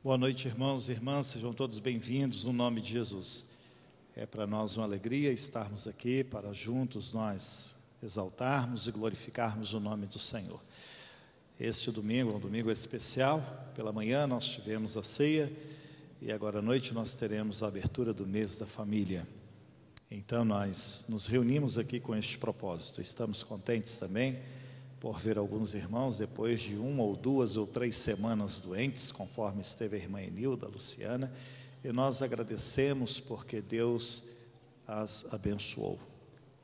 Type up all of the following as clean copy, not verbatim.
Boa noite, irmãos e irmãs, sejam todos bem-vindos no nome de Jesus. É para nós uma alegria estarmos aqui para juntos nós exaltarmos e glorificarmos o nome do Senhor. Este domingo é um domingo especial. Pela manhã nós tivemos a ceia e agora à noite nós teremos a abertura do mês da família. Então nós nos reunimos aqui com este propósito. Estamos contentes também por ver alguns irmãos depois de 1 ou 2 ou 3 semanas doentes, conforme esteve a irmã Enilda, a Luciana, e nós agradecemos porque Deus as abençoou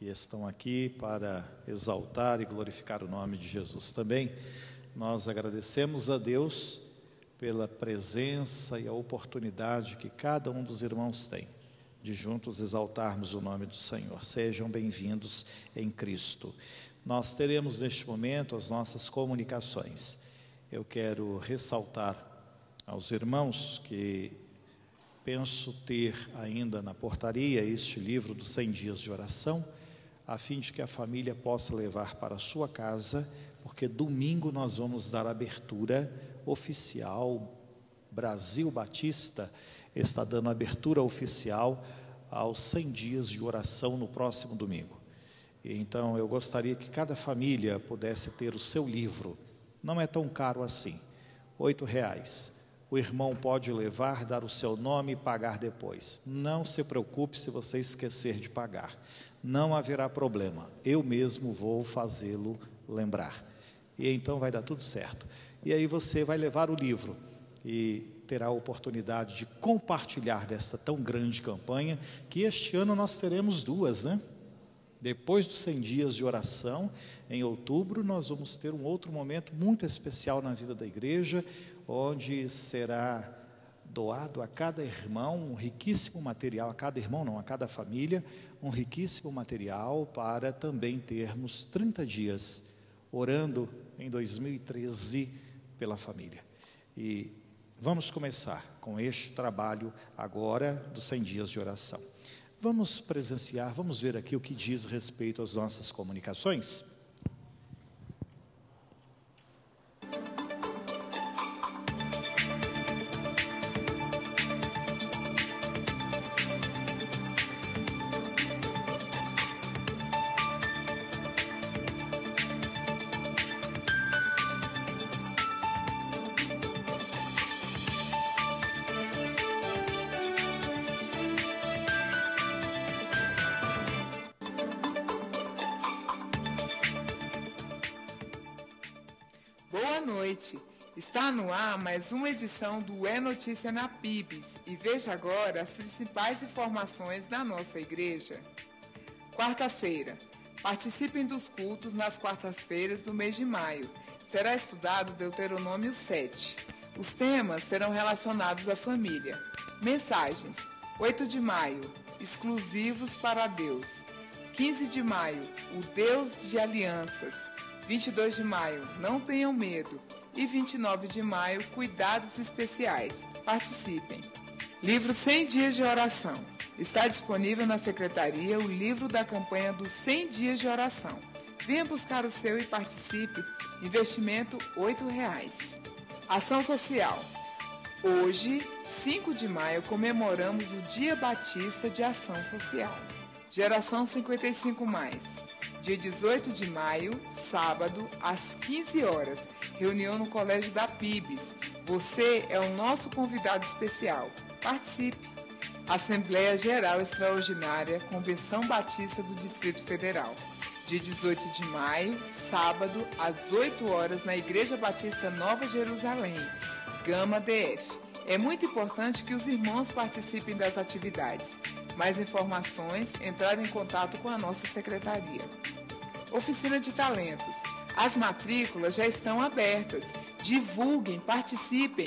e estão aqui para exaltar e glorificar o nome de Jesus. Também nós agradecemos a Deus pela presença e a oportunidade que cada um dos irmãos tem de juntos exaltarmos o nome do Senhor. Sejam bem-vindos em Cristo. Nós teremos neste momento as nossas comunicações. Eu quero ressaltar aos irmãos que penso ter ainda na portaria este livro dos 100 dias de oração, a fim de que a família possa levar para a sua casa, porque domingo nós vamos dar abertura oficial. Brasil Batista está dando abertura oficial aos 100 dias de oração no próximo domingo. Então eu gostaria que cada família pudesse ter o seu livro. Não é tão caro assim, R$8. O irmão pode levar, dar o seu nome e pagar depois. Não se preocupe se você esquecer de pagar, não haverá problema, eu mesmo vou fazê-lo lembrar, e então vai dar tudo certo. E aí você vai levar o livro e terá a oportunidade de compartilhar desta tão grande campanha, que este ano nós teremos 2, né? Depois dos 100 dias de oração, em outubro, nós vamos ter um outro momento muito especial na vida da igreja, onde será doado a cada irmão um riquíssimo material, a cada irmão não, a cada família, um riquíssimo material para também termos 30 dias orando em 2013 pela família. E vamos começar com este trabalho agora dos 100 dias de oração. Vamos presenciar, vamos ver aqui o que diz respeito às nossas comunicações. Boa noite, está no ar mais uma edição do É Notícia na PIBS e veja agora as principais informações da nossa igreja. Quarta-feira, participem dos cultos nas quartas-feiras do mês de maio. Será estudado Deuteronômio 7. Os temas serão relacionados à família. Mensagens: 8 de maio, exclusivos para Deus. 15 de maio, o Deus de alianças. 22 de maio, não tenham medo. E 29 de maio, cuidados especiais. Participem. Livro 100 dias de oração. Está disponível na secretaria o livro da campanha dos 100 dias de oração. Venha buscar o seu e participe. Investimento R$8. Ação social. Hoje, 5 de maio, comemoramos o Dia Batista de Ação Social. Geração 55+. Dia 18 de maio, sábado, às 15 horas, reunião no Colégio da PIBS. Você é o nosso convidado especial. Participe! Assembleia Geral Extraordinária, Convenção Batista do Distrito Federal. Dia 18 de maio, sábado, às 8 horas, na Igreja Batista Nova Jerusalém, Gama DF. É muito importante que os irmãos participem das atividades. Mais informações, entrar em contato com a nossa secretaria. Oficina de Talentos. As matrículas já estão abertas. Divulguem, participem.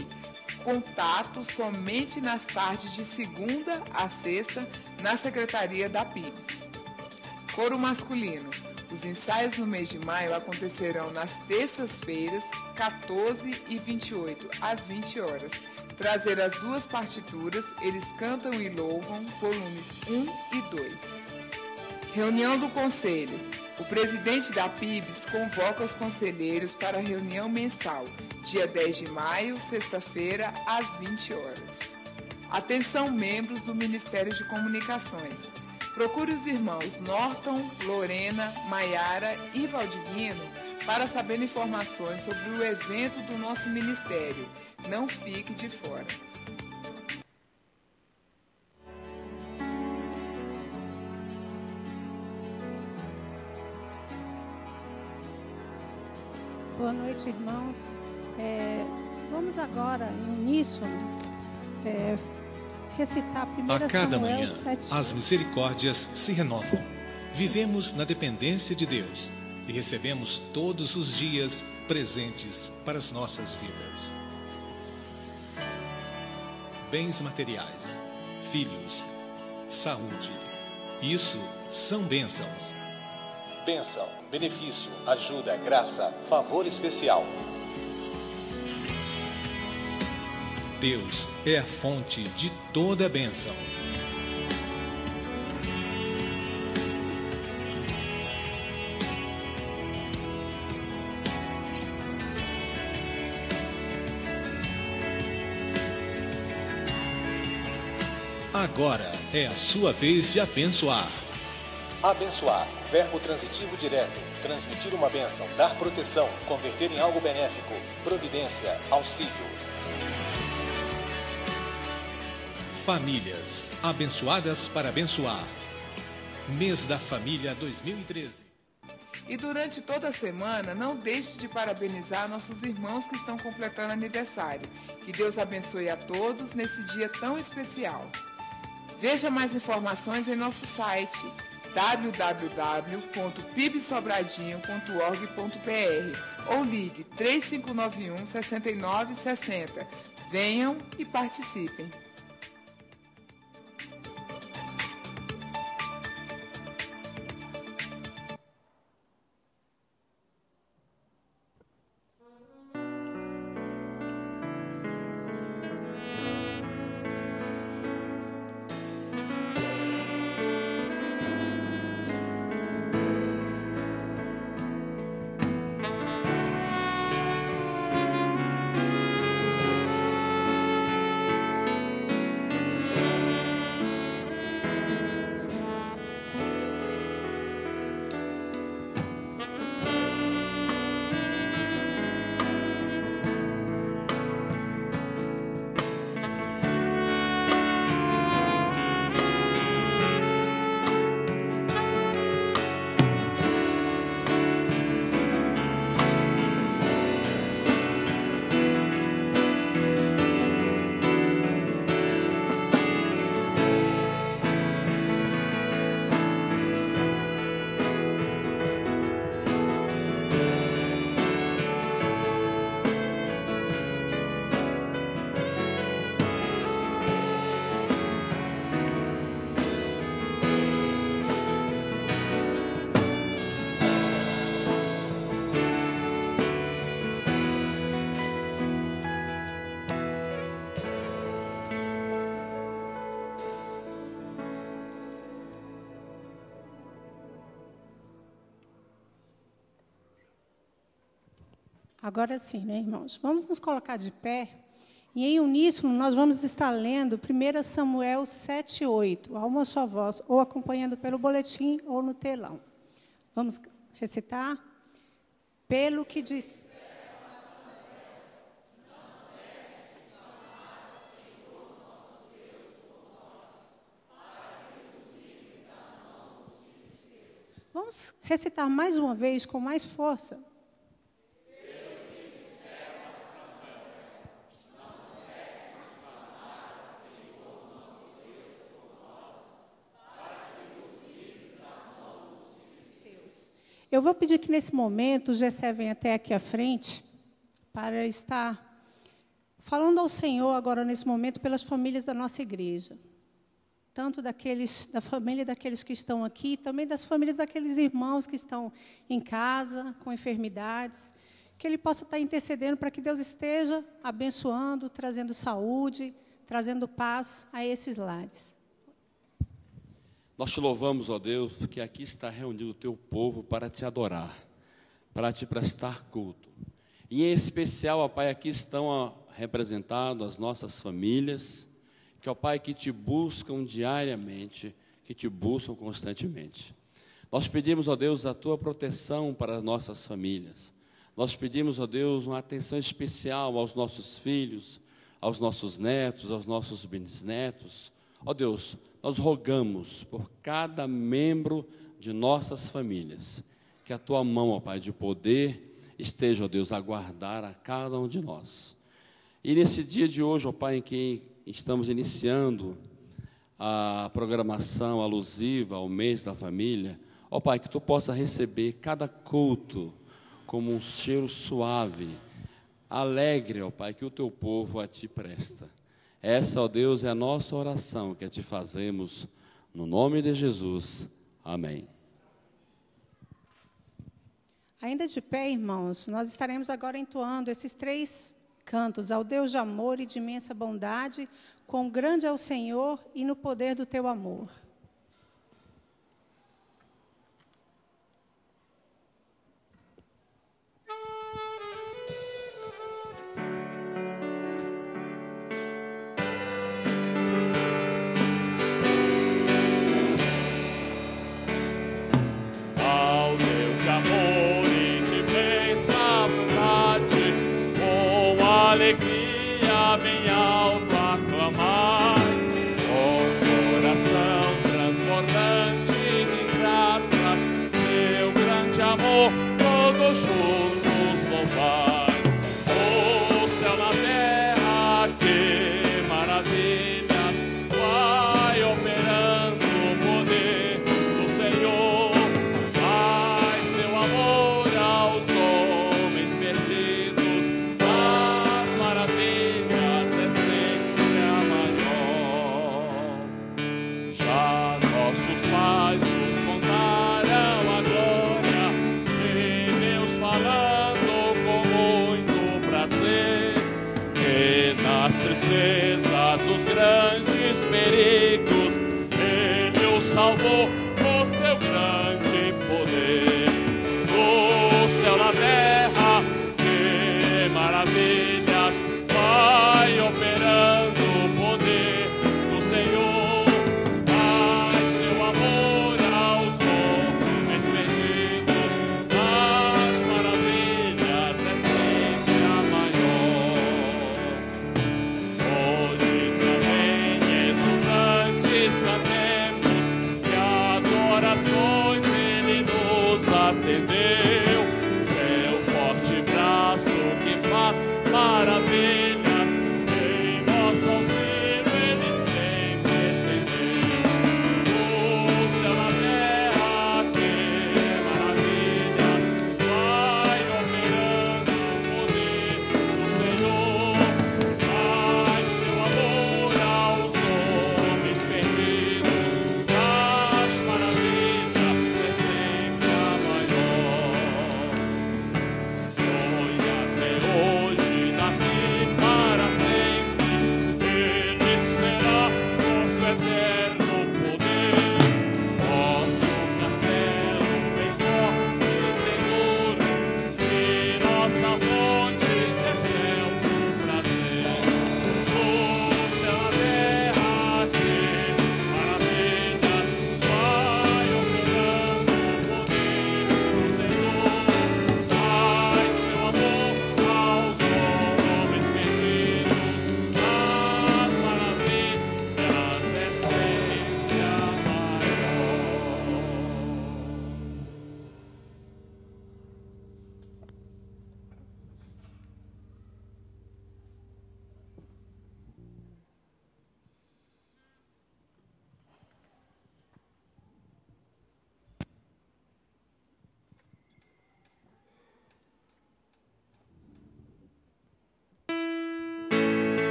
Contato somente nas tardes de segunda a sexta na secretaria da PIBS. Coro masculino. Os ensaios no mês de maio acontecerão nas terças-feiras, 14 e 28, às 20 horas. Trazer as 2 partituras, eles cantam e louvam, volumes 1 e 2. Reunião do Conselho. O presidente da PIBS convoca os conselheiros para a reunião mensal, dia 10 de maio, sexta-feira, às 20 horas. Atenção, membros do Ministério de Comunicações. Procure os irmãos Norton, Lorena, Maiara e Valdivino para saber informações sobre o evento do nosso ministério. Não fique de fora. Boa noite, irmãos. Vamos agora, em uníssono, recitar 1 A cada Samuel manhã, 7. as misericórdias se renovam. Vivemos na dependência de Deus e recebemos todos os dias presentes para as nossas vidas. Bens materiais, filhos, saúde. Isso são bênçãos. Bênção, benefício, ajuda, graça, favor especial. Deus é a fonte de toda bênção. Agora é a sua vez de abençoar. Abençoar, verbo transitivo direto, transmitir uma bênção, dar proteção, converter em algo benéfico, providência, auxílio. Famílias, abençoadas para abençoar. Mês da Família 2013. E durante toda a semana, não deixe de parabenizar nossos irmãos que estão completando aniversário. Que Deus abençoe a todos nesse dia tão especial. Veja mais informações em nosso site www.pibsobradinho.org.br ou ligue 3591 6960. Venham e participem. Agora sim, né, irmãos? Vamos nos colocar de pé e, em uníssono, nós vamos estar lendo 1 Samuel 7:8, a uma só voz, ou acompanhando pelo boletim ou no telão. Vamos recitar? Pelo que diz... Vamos recitar mais uma vez, com mais força. Eu vou pedir que, nesse momento, o Gessé venha até aqui à frente para estar falando ao Senhor agora, nesse momento, pelas famílias da nossa igreja. Tanto da família daqueles que estão aqui, também das famílias daqueles irmãos que estão em casa, com enfermidades, que Ele possa estar intercedendo para que Deus esteja abençoando, trazendo saúde, trazendo paz a esses lares. Nós te louvamos, ó Deus, porque aqui está reunido o teu povo para te adorar, para te prestar culto. E em especial, ó Pai, aqui estão representadas as nossas famílias, que, ó Pai, que te buscam diariamente, que te buscam constantemente. Nós pedimos, ó Deus, a tua proteção para as nossas famílias. Nós pedimos, ó Deus, uma atenção especial aos nossos filhos, aos nossos netos, aos nossos bisnetos. Ó Deus, nós rogamos por cada membro de nossas famílias, que a tua mão, ó Pai, de poder esteja, ó Deus, a guardar a cada um de nós. E nesse dia de hoje, ó Pai, em que estamos iniciando a programação alusiva ao mês da família, ó Pai, que tu possa receber cada culto como um cheiro suave, alegre, ó Pai, que o teu povo a ti presta. Essa, ó Deus, é a nossa oração que te fazemos, no nome de Jesus. Amém. Ainda de pé, irmãos, nós estaremos agora entoando esses 3 cantos, ao Deus de amor e de imensa bondade, quão grande é o Senhor e no poder do teu amor. Alegria bem alto aclamar, com coração transbordante em graça, teu grande amor, todos juntos louvar. O céu na terra, que maravilhas, vai operando o poder do Senhor. Faz seu amor aos homens perdidos, maravilhas é sempre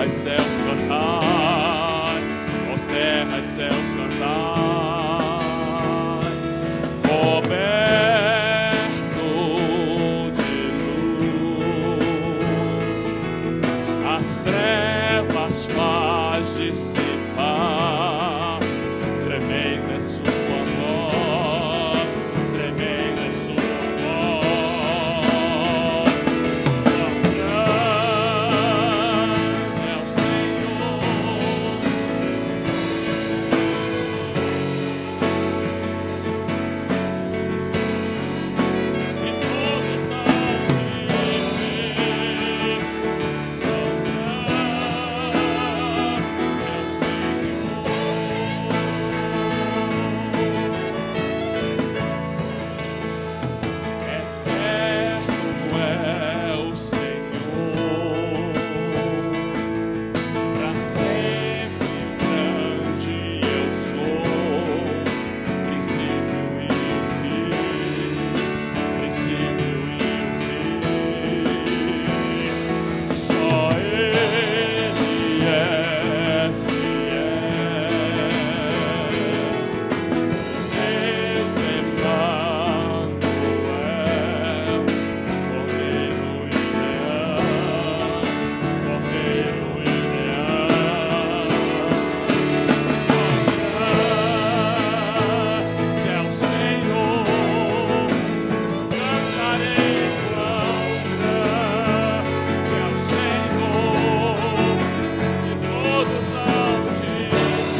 terra e céus cantai, ó terra e céus cantai. Coberto de luz, as trevas faz dissipar, tremenda é sua voz, tremenda é sua voz. Quão grande é o Senhor, e todos hão de ver. Quão grande é o Senhor. Eterno é o Senhor, pra sempre grande eu sou, princípio e o fim, princípio e o fim. Só Ele é fiel, exemplando Cordeiro e leão, Cordeiro e leão. Grande é o Senhor, cantarei quão grande é o Senhor, e todos hão de ver. Quão grande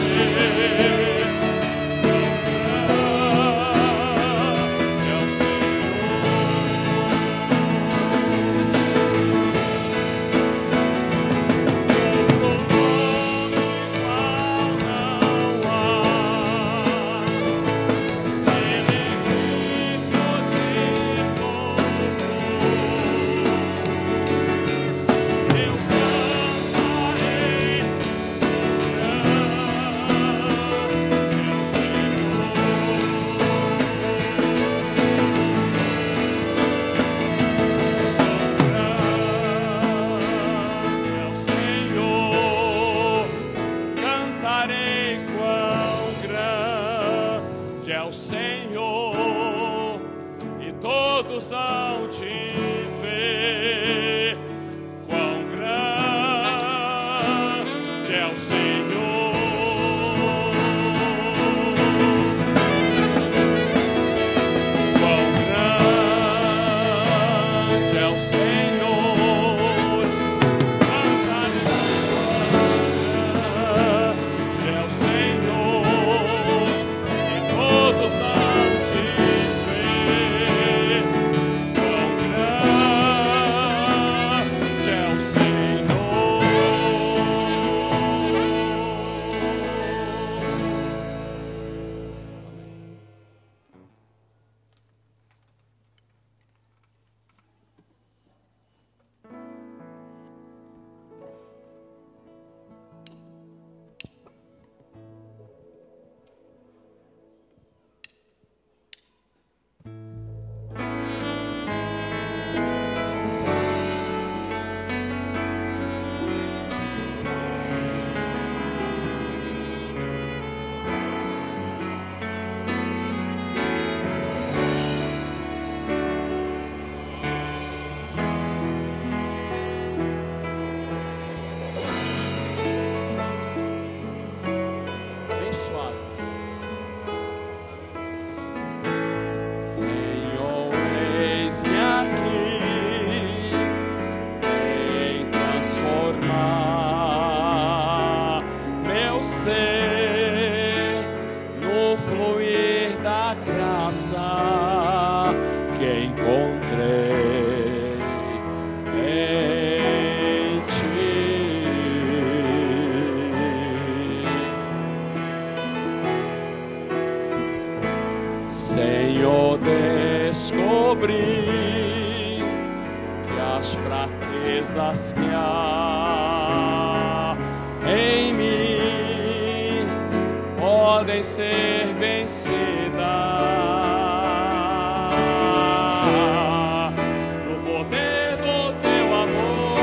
é o Cantarei quão grande é o Senhor, e todos hão de ver. Quão grande é o Senhor. Quão grande é o Senhor. Cantarei é o Senhor, e todos hão de ver. Quão grande é o Senhor. Bem suave. Senhor, eis-me aqui, vem transformar meu ser no fluir da graça que encontrei em ti. Senhor, descobri que as fraquezas que há em mim podem ser vencidas no poder do teu amor.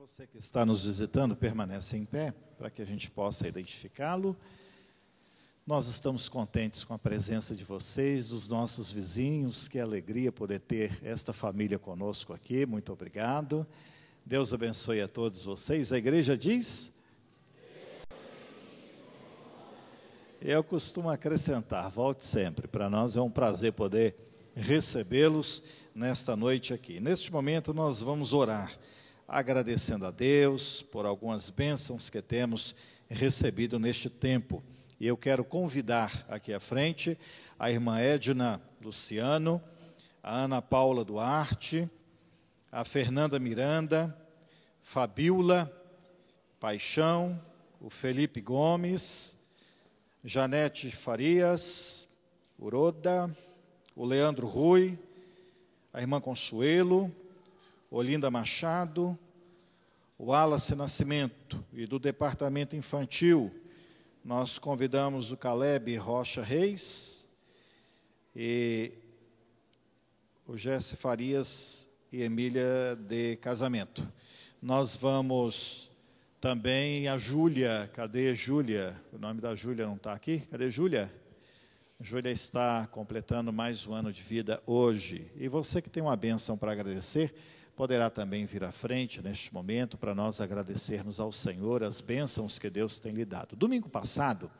Você que está nos visitando, permanece em pé, para que a gente possa identificá-lo. Nós estamos contentes com a presença de vocês, dos nossos vizinhos. Que alegria poder ter esta família conosco aqui. Muito obrigado. Deus abençoe a todos vocês. A igreja diz... Eu costumo acrescentar, volte sempre. Para nós é um prazer poder recebê-los nesta noite aqui. Neste momento nós vamos orar, agradecendo a Deus por algumas bênçãos que temos recebido neste tempo. E eu quero convidar aqui à frente a irmã Edna Luciano, a Ana Paula Duarte, a Fernanda Miranda, Fabiola Paixão, o Felipe Gomes, Janete Farias, Uroda, o Leandro Rui, a irmã Consuelo, Olinda Machado, o Wallace Nascimento e do Departamento Infantil. Nós convidamos o Caleb Rocha Reis e o Jesse Farias e Emília de Casamento. Nós vamos também a Júlia. Cadê Júlia? O nome da Júlia não está aqui? Cadê Júlia? Júlia está completando mais um ano de vida hoje. E você que tem uma bênção para agradecer, poderá também vir à frente neste momento para nós agradecermos ao Senhor as bênçãos que Deus tem lhe dado. Domingo passado,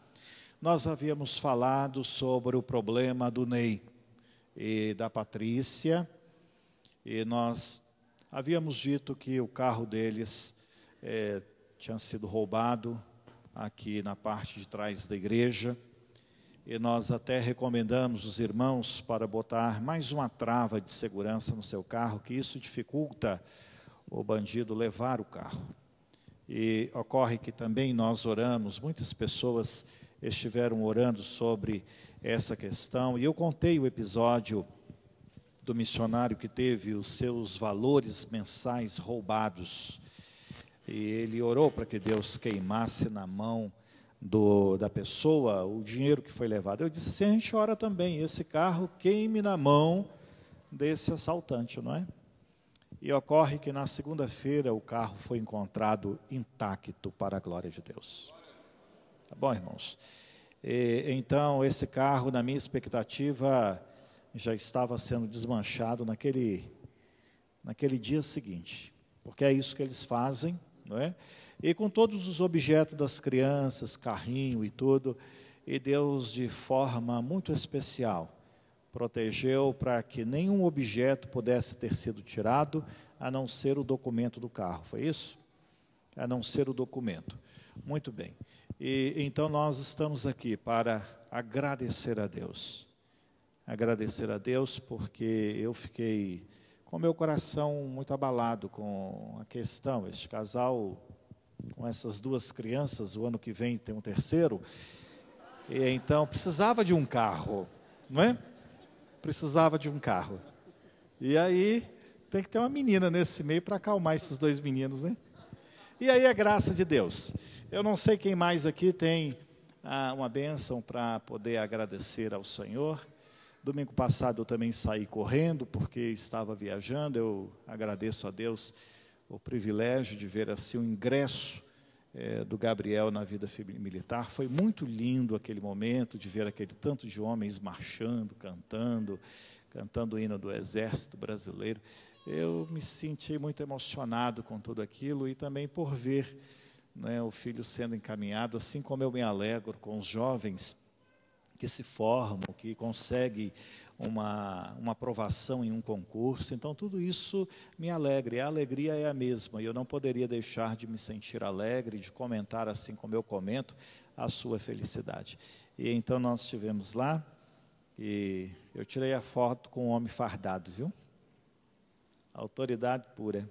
nós havíamos falado sobre o problema do Ney e da Patrícia, e nós havíamos dito que o carro deles tinha sido roubado aqui na parte de trás da igreja, e nós até recomendamos os irmãos para botar mais uma trava de segurança no seu carro, que isso dificulta o bandido levar o carro. E ocorre que também nós oramos, muitas pessoas estiveram orando sobre essa questão, e eu contei o episódio do missionário que teve os seus valores mensais roubados, e ele orou para que Deus queimasse na mão da pessoa o dinheiro que foi levado. Eu disse assim, a gente ora também, esse carro queime na mão desse assaltante, não é? E ocorre que na segunda-feira o carro foi encontrado intacto para a glória de Deus. Tá bom, irmãos? Então, esse carro, na minha expectativa, já estava sendo desmanchado naquele dia seguinte, porque é isso que eles fazem, não é? E com todos os objetos das crianças, carrinho e tudo, e Deus, de forma muito especial, protegeu para que nenhum objeto pudesse ter sido tirado, a não ser o documento do carro, foi isso? A não ser o documento. Muito bem. E então nós estamos aqui para agradecer a Deus. Agradecer a Deus porque eu fiquei com meu coração muito abalado com a questão, este casal com essas duas crianças, o ano que vem tem um terceiro, e então precisava de um carro, não é? Precisava de um carro. E aí tem que ter uma menina nesse meio para acalmar esses dois meninos, né? E aí a graça de Deus. Eu não sei quem mais aqui tem uma bênção para poder agradecer ao Senhor. Domingo passado eu também saí correndo porque estava viajando. Eu agradeço a Deus o privilégio de ver assim o ingresso do Gabriel na vida militar. Foi muito lindo aquele momento de ver aquele tanto de homens marchando, cantando o hino do Exército Brasileiro. Eu me senti muito emocionado com tudo aquilo e também por ver, né, o filho sendo encaminhado, assim como eu me alegro com os jovens que se formam, que conseguem uma aprovação em um concurso. Então, tudo isso me alegra, e a alegria é a mesma, e eu não poderia deixar de me sentir alegre, de comentar, assim como eu comento, a sua felicidade. E então nós estivemos lá, e eu tirei a foto com um homem fardado, viu? Autoridade pura.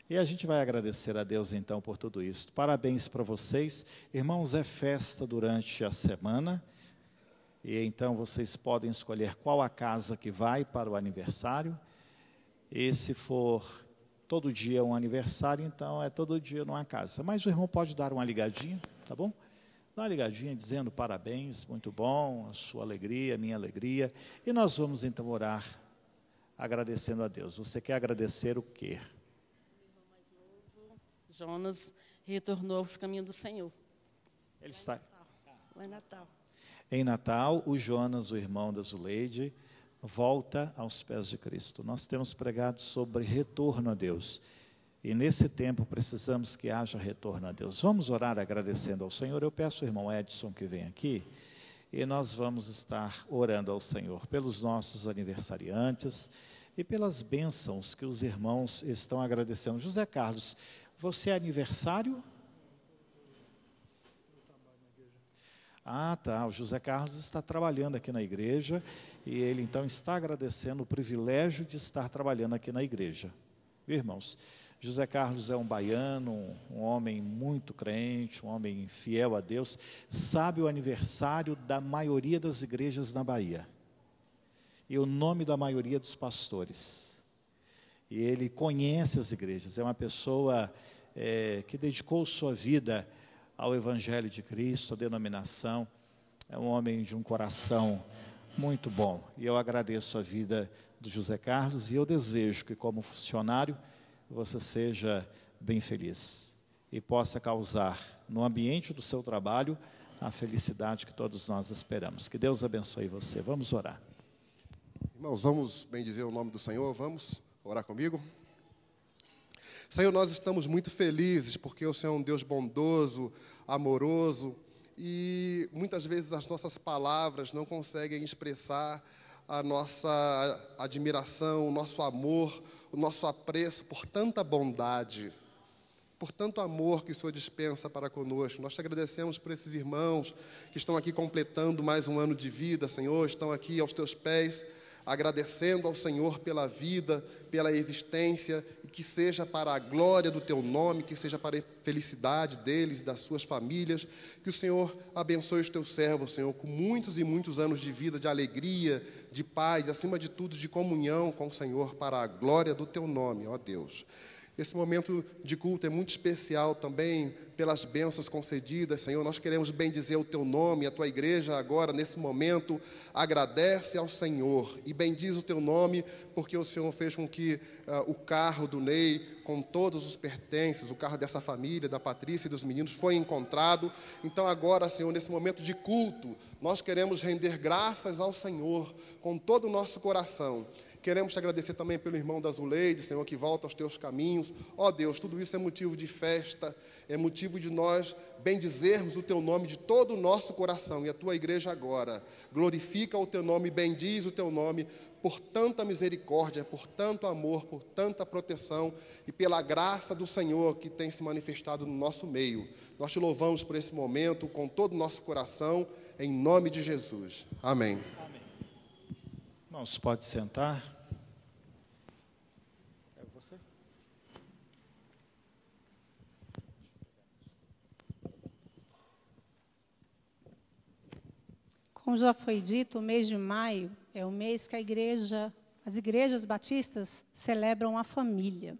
E a gente vai agradecer a Deus, então, por tudo isso. Parabéns para vocês. Irmãos, é festa durante a semana. E então vocês podem escolher qual a casa que vai para o aniversário. E se for todo dia um aniversário, então é todo dia numa casa. Mas o irmão pode dar uma ligadinha, tá bom? Dá uma ligadinha dizendo parabéns, muito bom, a sua alegria, a minha alegria. E nós vamos então orar agradecendo a Deus. Você quer agradecer o quê? Jonas retornou aos caminhos do Senhor. Ele está Lá em Natal. em Natal. O Jonas, o irmão da Zuleide, volta aos pés de Cristo. Nós temos pregado sobre retorno a Deus. E nesse tempo precisamos que haja retorno a Deus. Vamos orar agradecendo ao Senhor. Eu peço ao irmão Edson que venha aqui. E nós vamos estar orando ao Senhor pelos nossos aniversariantes e pelas bênçãos que os irmãos estão agradecendo. José Carlos, você é aniversário? Ah, tá. O José Carlos está trabalhando aqui na igreja e ele então está agradecendo o privilégio de estar trabalhando aqui na igreja. Viu, irmãos? José Carlos é um baiano, um homem muito crente, um homem fiel a Deus, sabe o aniversário da maioria das igrejas na Bahia e o nome da maioria dos pastores. E ele conhece as igrejas, é uma pessoa que dedicou sua vida ao Evangelho de Cristo, à denominação, é um homem de um coração muito bom. E eu agradeço a vida do José Carlos e eu desejo que, como funcionário, você seja bem feliz e possa causar no ambiente do seu trabalho a felicidade que todos nós esperamos. Que Deus abençoe você. Vamos orar. Irmãos, vamos bendizer o nome do Senhor, vamos orar comigo? Senhor, nós estamos muito felizes porque o Senhor é um Deus bondoso, amoroso, e muitas vezes as nossas palavras não conseguem expressar a nossa admiração, o nosso amor, o nosso apreço por tanta bondade, por tanto amor que o Senhor dispensa para conosco. Nós te agradecemos por esses irmãos que estão aqui completando mais um ano de vida, Senhor, estão aqui aos teus pés, agradecendo ao Senhor pela vida, pela existência, e que seja para a glória do teu nome, que seja para a felicidade deles e das suas famílias, que o Senhor abençoe os teus servos, Senhor, com muitos e muitos anos de vida, de alegria, de paz, acima de tudo, de comunhão com o Senhor, para a glória do teu nome, ó Deus. Esse momento de culto é muito especial também pelas bênçãos concedidas, Senhor. Nós queremos bendizer o teu nome, a tua igreja agora, nesse momento, agradece ao Senhor e bendiz o teu nome, porque o Senhor fez com que o carro do Ney, com todos os pertences, o carro dessa família, da Patrícia e dos meninos, foi encontrado. Então agora, Senhor, nesse momento de culto, nós queremos render graças ao Senhor com todo o nosso coração. Queremos te agradecer também pelo irmão da Zuleide, Senhor, que volta aos teus caminhos. Ó Deus, tudo isso é motivo de festa, é motivo de nós bendizermos o teu nome de todo o nosso coração. E a tua igreja agora glorifica o teu nome, bendiz o teu nome por tanta misericórdia, por tanto amor, por tanta proteção e pela graça do Senhor que tem se manifestado no nosso meio. Nós te louvamos por esse momento com todo o nosso coração, em nome de Jesus. Amém. Irmãos, pode sentar. É você? Como já foi dito, o mês de maio é o mês que as igrejas batistas celebram a família.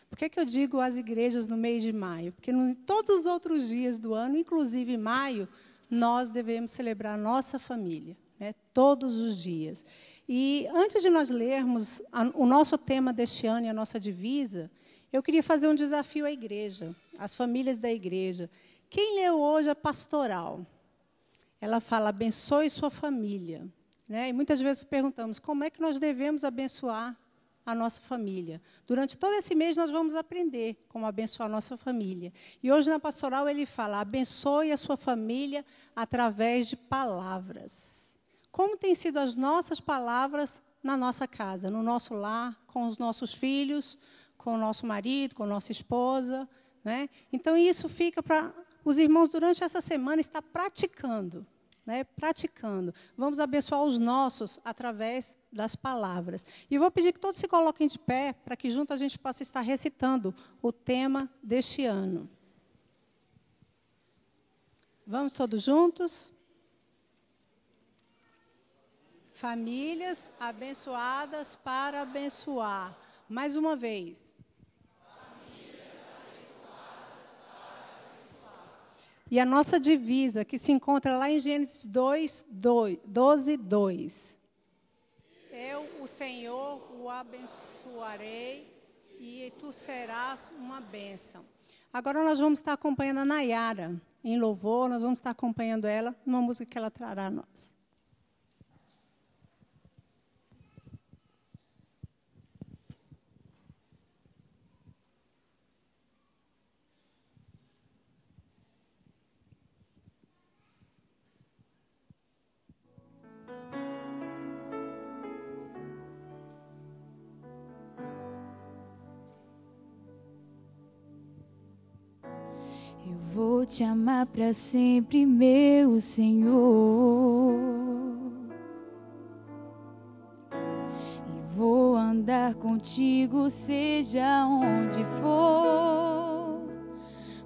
Por que eu digo as igrejas no mês de maio? Porque em todos os outros dias do ano, inclusive maio, nós devemos celebrar a nossa família, né? Todos os dias. E antes de nós lermos o nosso tema deste ano e a nossa divisa, eu queria fazer um desafio à igreja, às famílias da igreja. Quem leu hoje a pastoral? Ela fala, abençoe sua família. Né? E muitas vezes perguntamos, como é que nós devemos abençoar a nossa família? Durante todo esse mês nós vamos aprender como abençoar a nossa família. E hoje na pastoral ele fala, abençoe a sua família através de palavras. Como têm sido as nossas palavras na nossa casa, no nosso lar, com os nossos filhos, com o nosso marido, com a nossa esposa. Né? Então, isso fica para os irmãos, durante essa semana, estar praticando. Né? Praticando. Vamos abençoar os nossos através das palavras. E eu vou pedir que todos se coloquem de pé, para que juntos a gente possa estar recitando o tema deste ano. Vamos todos juntos? Famílias abençoadas para abençoar. Mais uma vez. Famílias abençoadas para abençoar. E a nossa divisa, que se encontra lá em Gênesis 12:2. Eu, o Senhor, o abençoarei e tu serás uma bênção. Agora nós vamos estar acompanhando a Nayara em louvor, nós vamos estar acompanhando ela numa música que ela trará a nós. Eu vou te amar para sempre, meu Senhor, e vou andar contigo, seja onde for.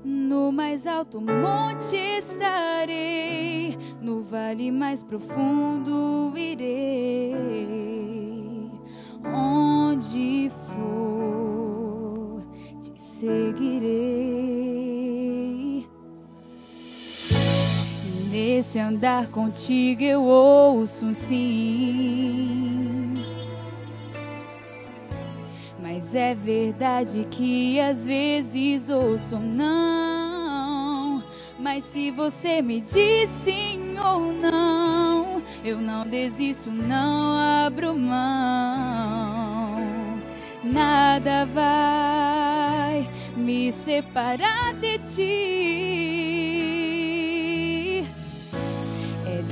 No mais alto monte estarei, no vale mais profundo irei. Onde for, te seguirei. Nesse andar contigo eu ouço um sim, mas é verdade que às vezes ouço um não. Mas se você me diz sim ou não, eu não desisto, não abro mão. Nada vai me separar de ti.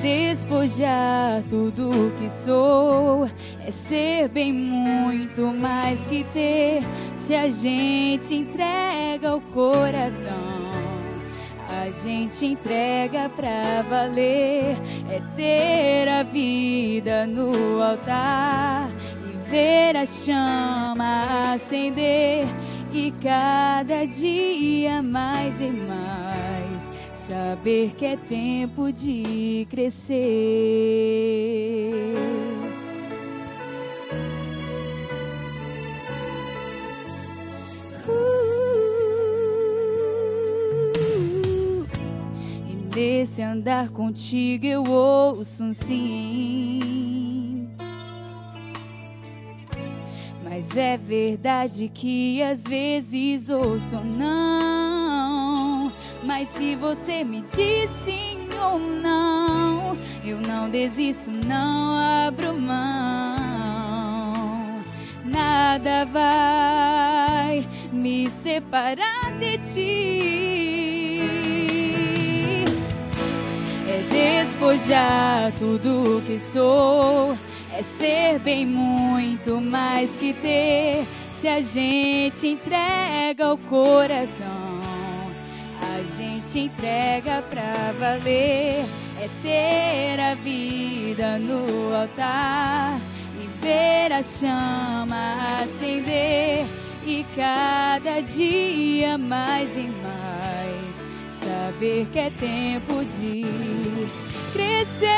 Despojar tudo o que sou, é ser bem muito mais que ter. Se a gente entrega o coração, a gente entrega pra valer. É ter a vida no altar e ver a chama acender, e cada dia mais e mais saber que é tempo de crescer. E nesse andar contigo eu ouço um sim, mas é verdade que às vezes ouço um não. Mas se você me diz sim ou não, eu não desisto, não abro mão. Nada vai me separar de ti. É despojar tudo o que sou, é ser bem muito mais que ter. Se a gente entrega o coração, a gente entrega pra valer. É ter a vida no altar e ver a chama acender, e cada dia mais e mais saber que é tempo de crescer.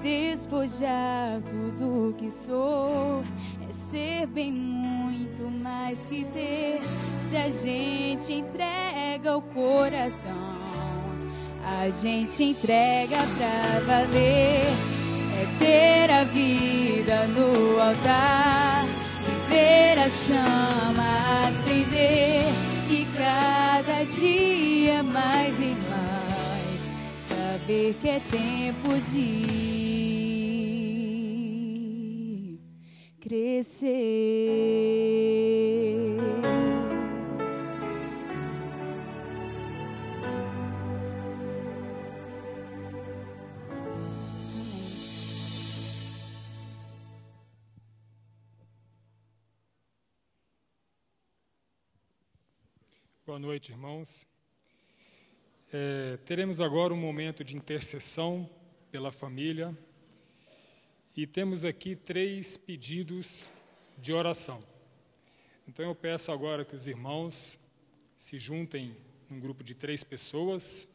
Despojar tudo o que sou, é ser bem muito mais que ter. Se a gente entrega o coração, a gente entrega pra valer. É ter a vida no altar e ver a chama acender, e cada dia mais e mais saber que é tempo de crescer. Boa noite, irmãos. Teremos agora um momento de intercessão pela família e temos aqui 3 pedidos de oração. Então eu peço agora que os irmãos se juntem num grupo de 3 pessoas.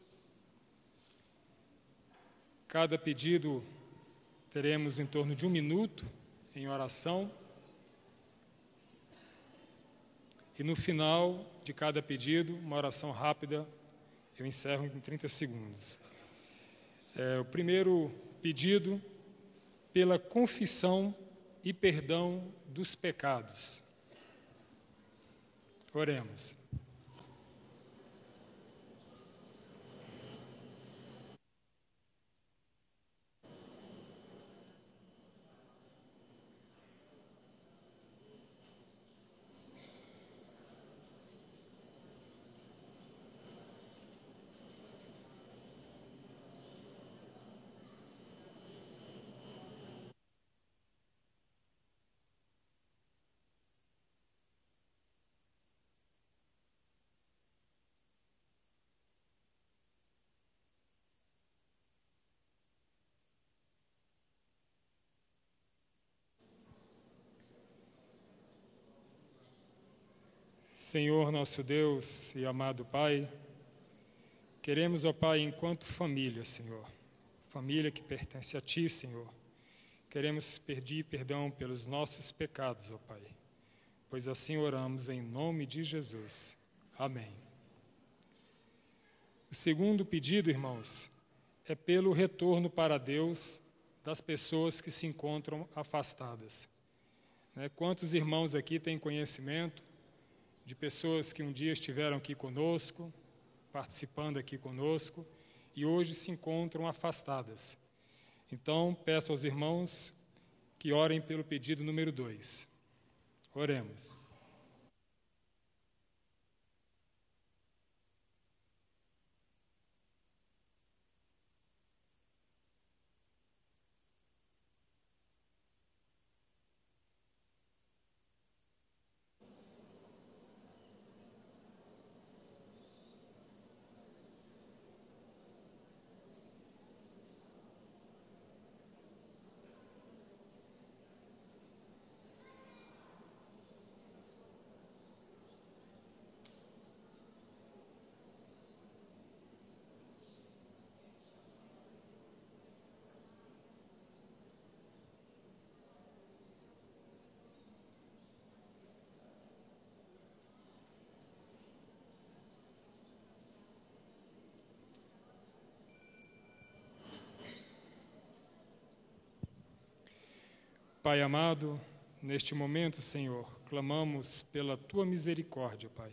Cada pedido teremos em torno de 1 minuto em oração. E no final de cada pedido, uma oração rápida, eu encerro em 30 segundos. O primeiro pedido, pela confissão e perdão dos pecados. Oremos. Senhor nosso Deus e amado Pai, queremos, ó Pai, enquanto família, Senhor, família que pertence a Ti, Senhor, queremos pedir perdão pelos nossos pecados, ó Pai, pois assim oramos em nome de Jesus. Amém. O segundo pedido, irmãos, é pelo retorno para Deus das pessoas que se encontram afastadas. Quantos irmãos aqui têm conhecimento de pessoas que um dia estiveram aqui conosco, participando aqui conosco, e hoje se encontram afastadas? Então, peço aos irmãos que orem pelo pedido número 2. Oremos. Pai amado, neste momento, Senhor, clamamos pela Tua misericórdia, Pai,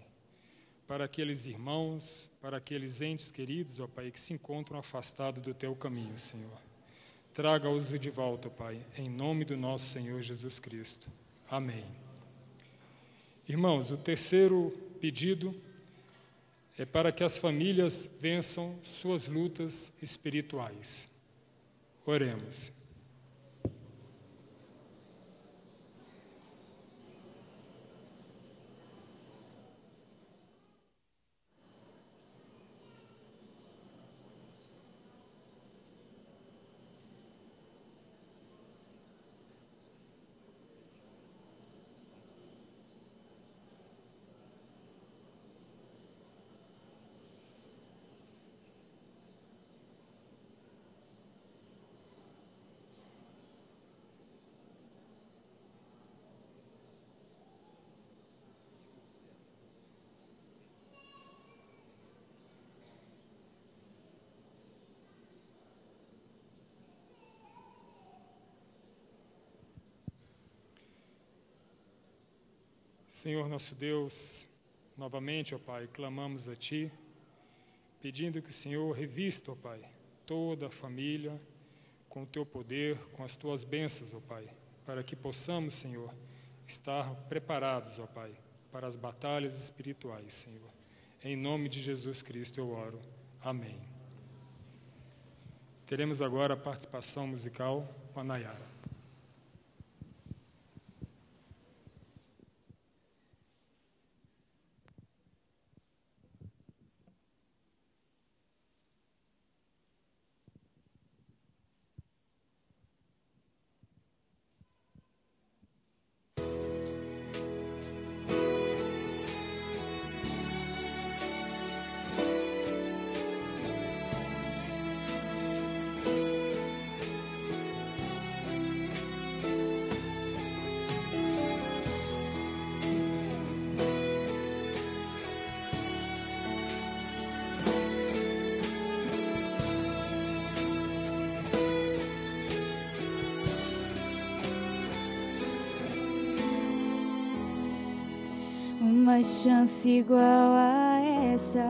para aqueles irmãos, para aqueles entes queridos, ó Pai, que se encontram afastados do Teu caminho, Senhor. Traga-os de volta, Pai, em nome do nosso Senhor Jesus Cristo. Amém. Irmãos, o terceiro pedido é para que as famílias vençam suas lutas espirituais. Oremos. Senhor nosso Deus, novamente, ó Pai, clamamos a Ti, pedindo que o Senhor revista, ó Pai, toda a família com o Teu poder, com as Tuas bênçãos, ó Pai, para que possamos, Senhor, estar preparados, ó Pai, para as batalhas espirituais, Senhor. Em nome de Jesus Cristo eu oro. Amém. Teremos agora a participação musical com a Nayara. Uma chance igual a essa,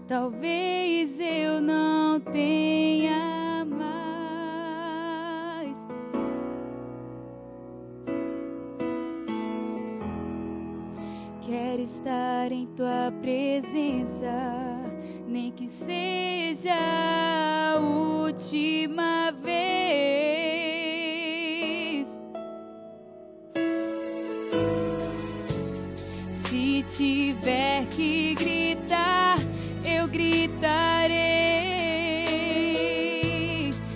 talvez eu não tenha mais. Quero estar em tua presença, nem que seja a última vez. Se tiver que gritar, eu gritarei.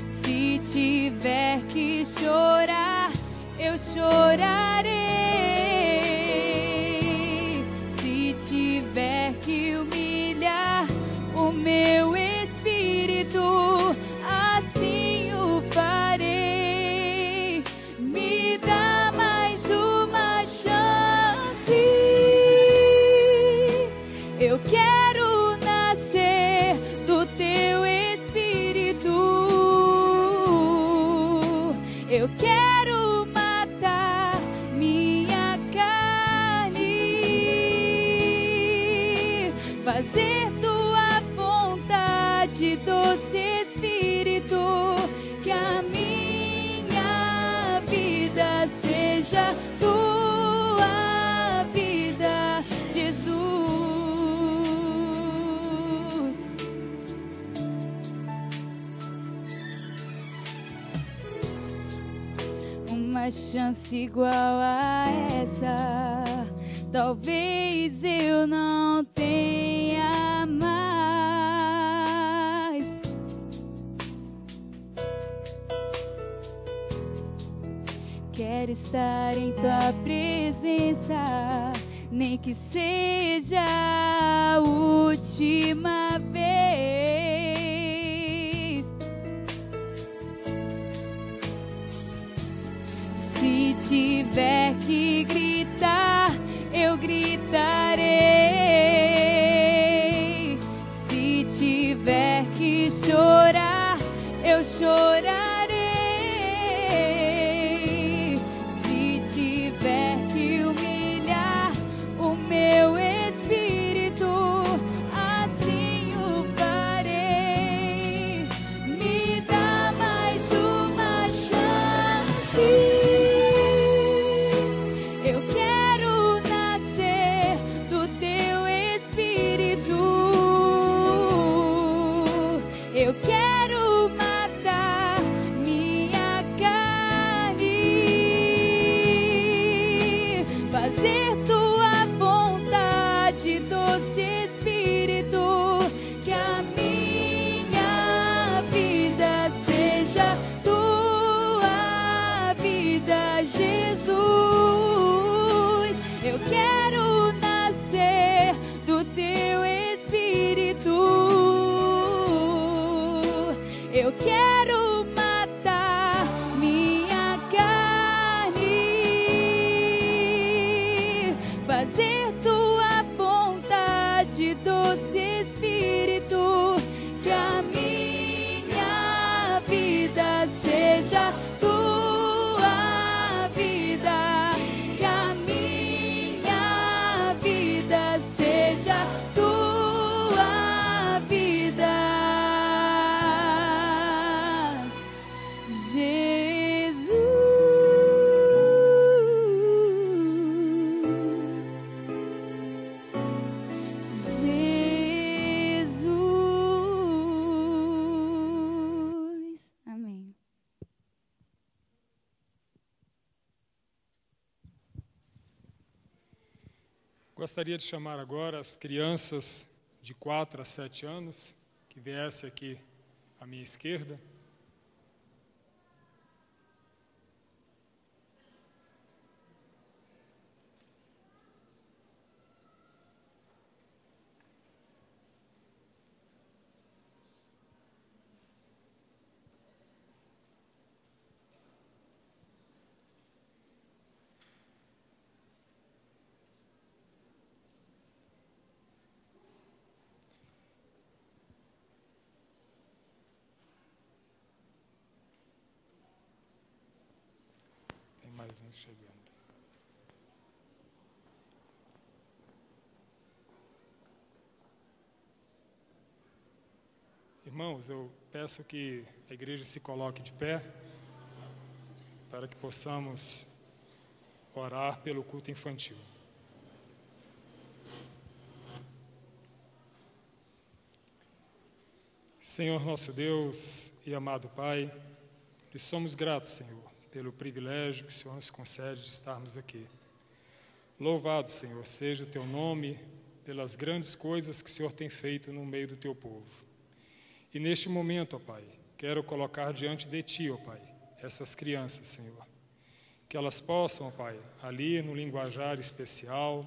Se tiver que chorar, eu chorarei. Se tiver que humilhar o meu espírito, assim o farei. Me dá mais uma chance. Eu quero nascer do teu espírito. Eu quero matar minha carne, fazer tua vontade, doce Espírito, que a minha vida seja tua vida, Jesus. Uma chance igual a essa, talvez eu não tenha mais. Quero estar em tua presença, nem que seja a última vez. Se tiver que gritar, eu gritarei. Se tiver que chorar, eu chorarei. Se tiver que humilhar o meu espírito, assim o farei. Me dá mais uma chance. Eu quero nascer do teu espírito. Eu quero matar minha carne, fazer tua vontade, doce Espírito, que a minha vida seja tua vida, Jesus. Eu quero nascer do teu espírito. Eu quero matar minha carne, fazer tua vontade, doce Espírito, que a minha vida seja tua vida, que a minha vida seja tua vida, Jesus. Jesus. Amém. Gostaria de chamar agora as crianças de 4 a 7 anos que viessem aqui à minha esquerda. Mais uns chegando. Irmãos, eu peço que a igreja se coloque de pé para que possamos orar pelo culto infantil. Senhor nosso Deus e amado Pai, lhe somos gratos, Senhor, pelo privilégio que o Senhor nos concede de estarmos aqui. Louvado, Senhor, seja o teu nome pelas grandes coisas que o Senhor tem feito no meio do teu povo. E neste momento, ó Pai, quero colocar diante de Ti, ó Pai, essas crianças, Senhor. Que elas possam, ó Pai, ali no linguajar especial,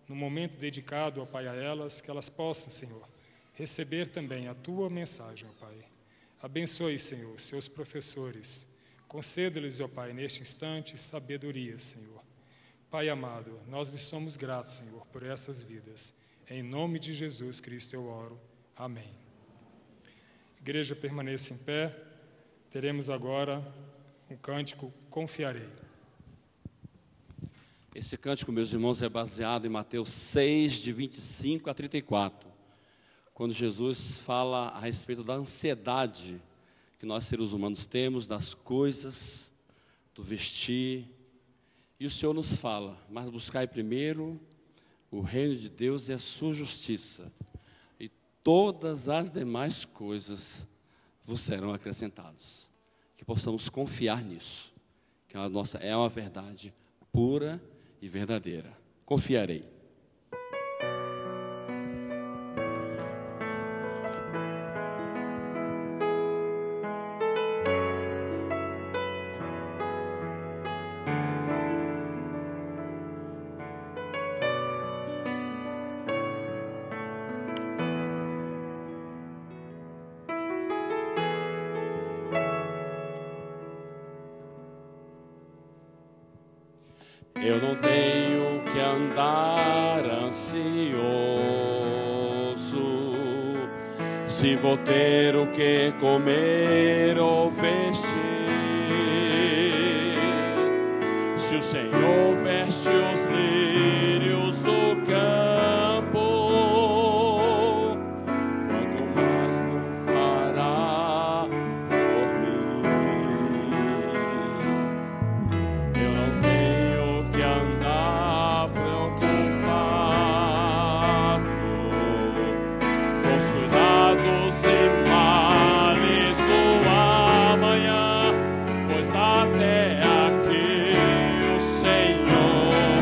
no momento dedicado, ó Pai, a elas, que elas possam, Senhor, receber também a Tua mensagem, ó Pai. Abençoe, Senhor, seus professores. Conceda-lhes, ó Pai, neste instante, sabedoria, Senhor. Pai amado, nós lhe somos gratos, Senhor, por essas vidas. Em nome de Jesus Cristo eu oro. Amém. Igreja, permaneça em pé. Teremos agora um cântico, Confiarei. Esse cântico, meus irmãos, é baseado em Mateus 6, de 25 a 34, quando Jesus fala a respeito da ansiedade que nós seres humanos temos, das coisas, do vestir. E o Senhor nos fala, mas buscai primeiro o reino de Deus e a sua justiça, e todas as demais coisas vos serão acrescentadas. Que possamos confiar nisso, que a nossa é uma verdade pura e verdadeira. Confiarei. Eu não tenho que andar ansioso, se vou ter o que comer ou vestir. Se o Senhor veste os lírios do campo, quanto mais não fará por mim. Eu não tenho que andar preocupado com os cuidados e males do amanhã, pois até aqui o Senhor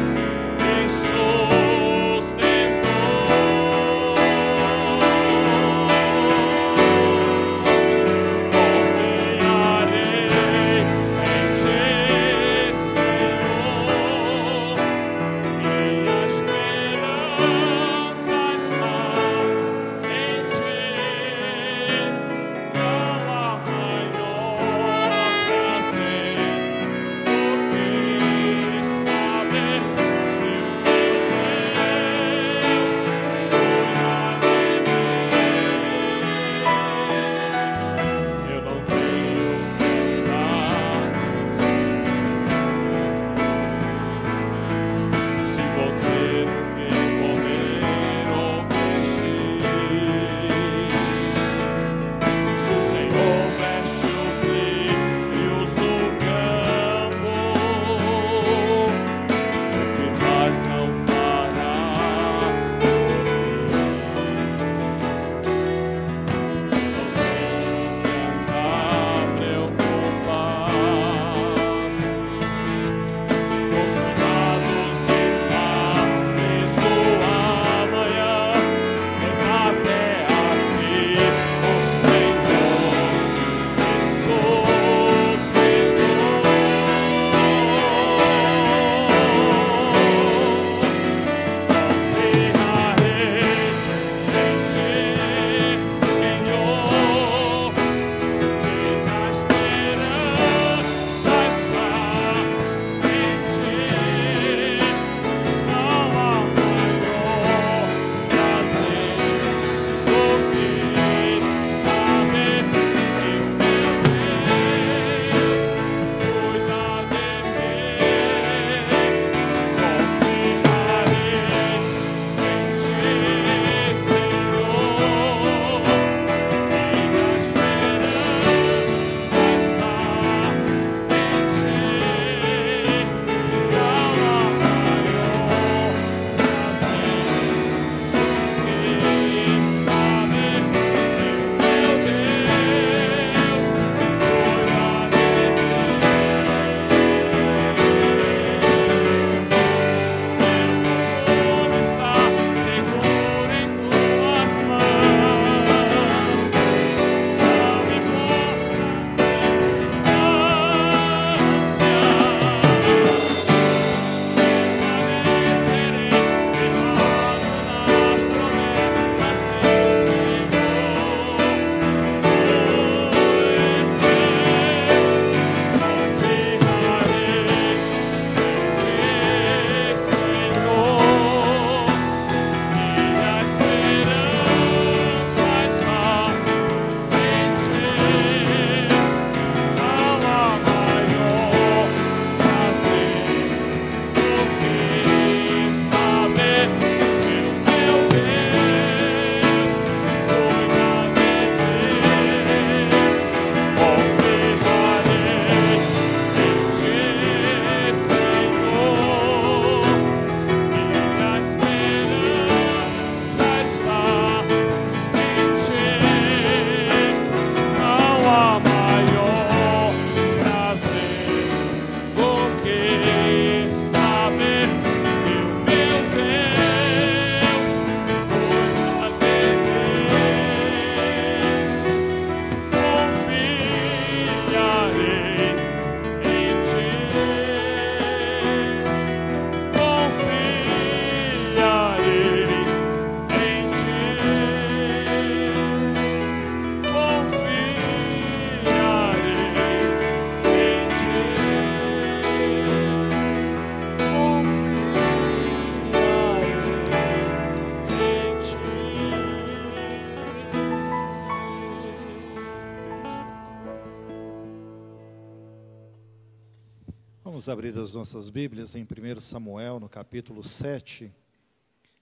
Vamos abrir as nossas Bíblias em 1 Samuel, no capítulo 7,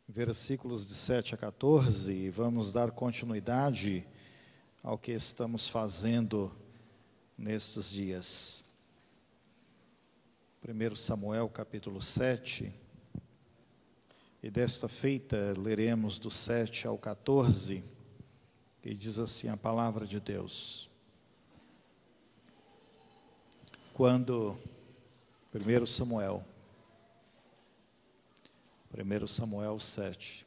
versículos de 7 a 14, e vamos dar continuidade ao que estamos fazendo nestes dias. 1 Samuel, capítulo 7, e desta feita leremos do 7 ao 14, e diz assim a palavra de Deus. Quando 1 Samuel 7,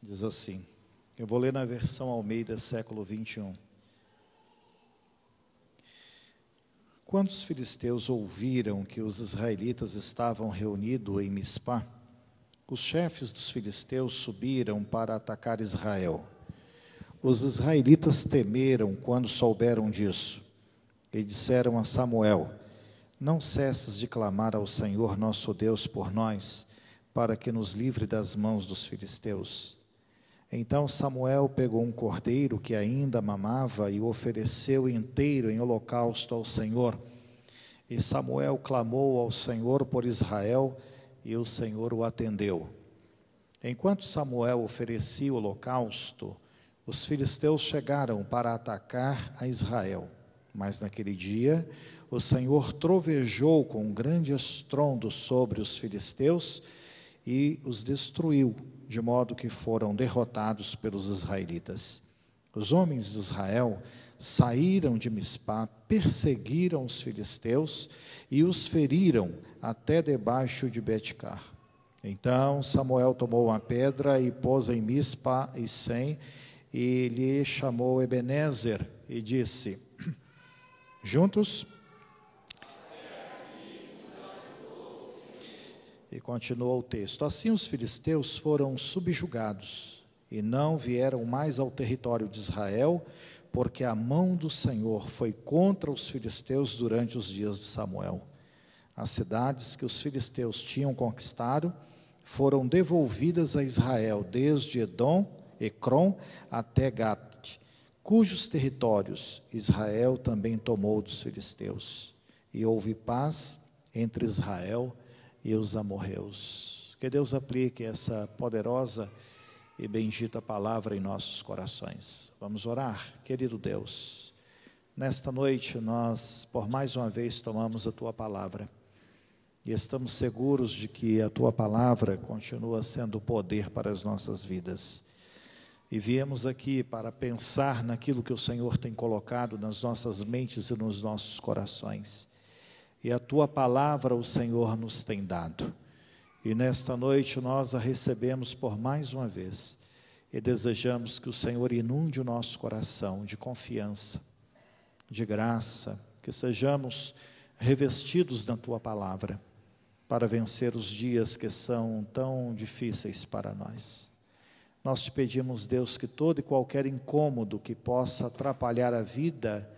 diz assim, eu vou ler na versão Almeida, século 21. Quando os filisteus ouviram que os israelitas estavam reunidos em Mispá, os chefes dos filisteus subiram para atacar Israel. Os israelitas temeram quando souberam disso, e disseram a Samuel, não cesses de clamar ao Senhor nosso Deus por nós, para que nos livre das mãos dos filisteus. Então Samuel pegou um cordeiro que ainda mamava e o ofereceu inteiro em holocausto ao Senhor. E Samuel clamou ao Senhor por Israel, e o Senhor o atendeu. Enquanto Samuel oferecia o holocausto, os filisteus chegaram para atacar a Israel. Mas naquele dia, o Senhor trovejou com um grande estrondo sobre os filisteus e os destruiu, de modo que foram derrotados pelos israelitas. Os homens de Israel saíram de Mispá, perseguiram os filisteus e os feriram até debaixo de Betcar. Então Samuel tomou uma pedra e pôs em Mispá e Sem, e lhe chamou Ebenezer e disse, juntos, e continuou o texto, assim os filisteus foram subjugados e não vieram mais ao território de Israel, porque a mão do Senhor foi contra os filisteus durante os dias de Samuel. As cidades que os filisteus tinham conquistado foram devolvidas a Israel, desde Ecrom até Gat, cujos territórios Israel também tomou dos filisteus. E houve paz entre Israel e os amorreus. Que Deus aplique essa poderosa e bendita palavra em nossos corações. Vamos orar, querido Deus. Nesta noite nós, por mais uma vez, tomamos a Tua palavra. E estamos seguros de que a Tua palavra continua sendo poder para as nossas vidas. E viemos aqui para pensar naquilo que o Senhor tem colocado nas nossas mentes e nos nossos corações. E a Tua palavra o Senhor nos tem dado. E nesta noite nós a recebemos por mais uma vez. E desejamos que o Senhor inunde o nosso coração de confiança, de graça, que sejamos revestidos da Tua palavra, para vencer os dias que são tão difíceis para nós. Nós te pedimos, Deus, que todo e qualquer incômodo que possa atrapalhar a vida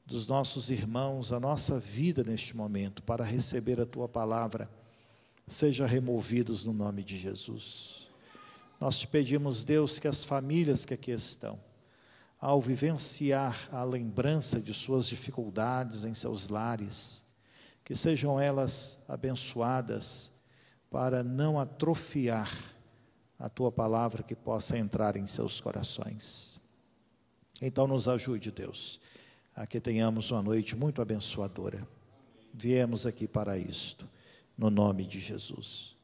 dos nossos irmãos, a nossa vida neste momento, para receber a Tua palavra, seja removidos no nome de Jesus. Nós te pedimos, Deus, que as famílias que aqui estão, ao vivenciar a lembrança de suas dificuldades em seus lares, que sejam elas abençoadas para não atrofiar a Tua palavra, que possa entrar em seus corações. Então nos ajude, Deus, a que tenhamos uma noite muito abençoadora. Viemos aqui para isto, no nome de Jesus.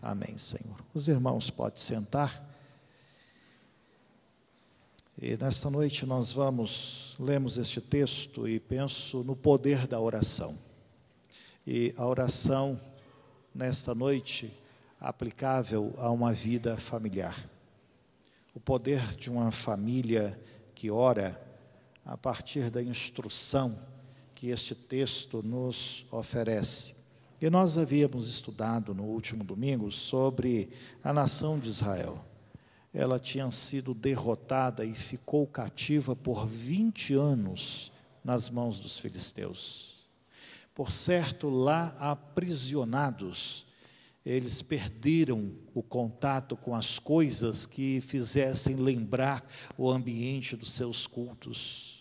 Amém, Senhor. Os irmãos podem sentar. E nesta noite nós lemos este texto e penso no poder da oração. E a oração, nesta noite, aplicável a uma vida familiar. O poder de uma família que ora a partir da instrução que este texto nos oferece. E nós havíamos estudado no último domingo sobre a nação de Israel. Ela tinha sido derrotada e ficou cativa por 20 anos nas mãos dos filisteus. Por certo, lá aprisionados, eles perderam o contato com as coisas que fizessem lembrar o ambiente dos seus cultos.